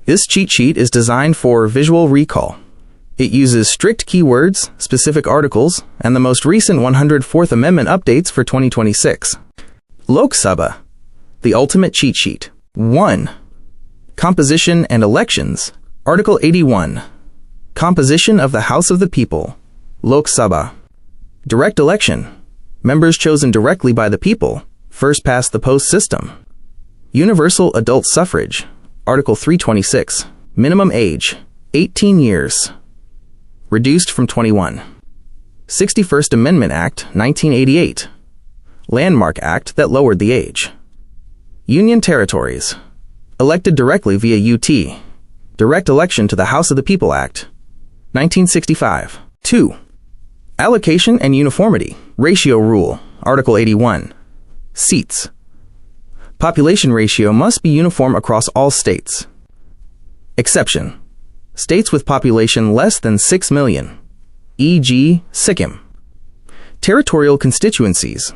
This cheat sheet is designed for visual recall. It uses strict keywords, specific articles, and the most recent 104th Amendment updates for 2026. Lok Sabha, the ultimate cheat sheet. 1. Composition and elections. Article 81. Composition of the House of the People. Lok Sabha. Direct election. Members chosen directly by the people. First past the post system. Universal adult suffrage. Article 326. Minimum age, 18 years. Reduced from 21. 61st Amendment Act, 1988. Landmark Act that lowered the age. Union territories. Elected directly via UT. Direct Election to the House of the People Act, 1965. 2. Allocation and Uniformity. Ratio Rule, Article 81. Seats. Population ratio must be uniform across all states. Exception. States with population less than 6 million, e.g., Sikkim. Territorial constituencies.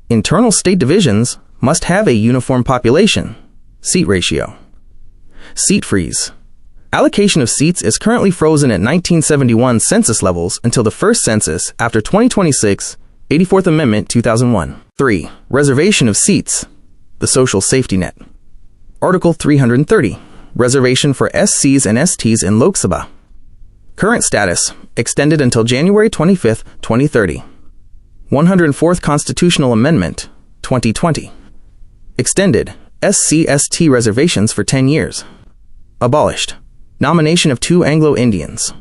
Internal state divisions must have a uniform population, seat ratio. Seat freeze. Allocation of seats is currently frozen at 1971 census levels until the first census after 2026, 84th Amendment, 2001. 3. Reservation of seats. The social safety net. Article 330. Reservation for SCs and STs in Lok Sabha. Current status, extended until January 25, 2030. 104th Constitutional Amendment, 2020. Extended, SC-ST reservations for 10 years. Abolished. Nomination of 2 Anglo-Indians.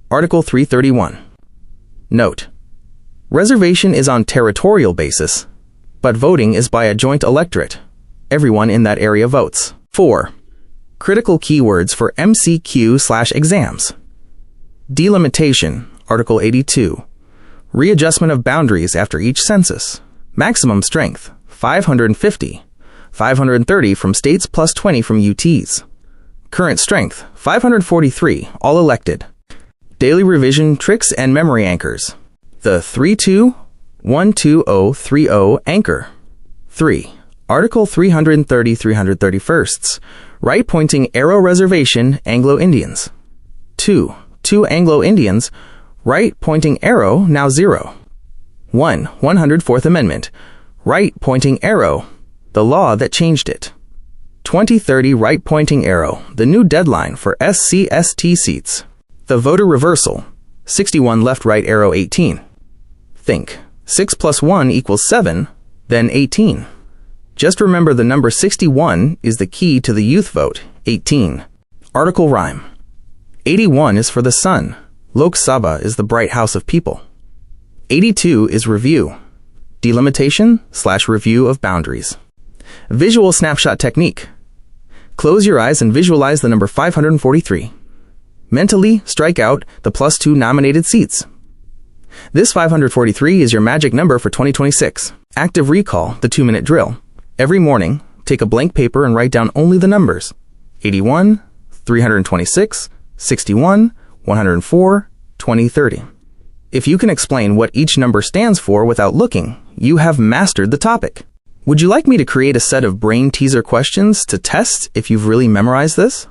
Article 331. Note: reservation is on territorial basis, but voting is by a joint electorate. Everyone in that area votes. 4. Critical keywords for MCQ/exams. Delimitation, Article 82. Readjustment of boundaries after each census. Maximum strength, 550. 530 from states plus 20 from UTs. Current strength, 543, all elected. Daily revision tricks and memory anchors. The 3212030 anchor. 3. Article 330-331. Right-pointing arrow reservation Anglo-Indians. 2. 2 Anglo-Indians. Right-pointing arrow now 0. 1. 104th Amendment. Right-pointing arrow. The law that changed it. 2030 right-pointing arrow. The new deadline for SC-ST seats. The voter reversal. 61 left-right arrow 18. Think. 6 plus 1 equals 7, then 18. Just remember the number 61 is the key to the youth vote, 18. Article rhyme. 81 is for the sun. Lok Sabha is the bright house of people. 82 is review. Delimitation/review of boundaries. Visual snapshot technique. Close your eyes and visualize the number 543. Mentally strike out the +2 nominated seats. This 543 is your magic number for 2026. Active recall, the 2-minute drill. Every morning, take a blank paper and write down only the numbers. 81, 326, 61, 104, 2030. If you can explain what each number stands for without looking, you have mastered the topic. Would you like me to create a set of brain teaser questions to test if you've really memorized this?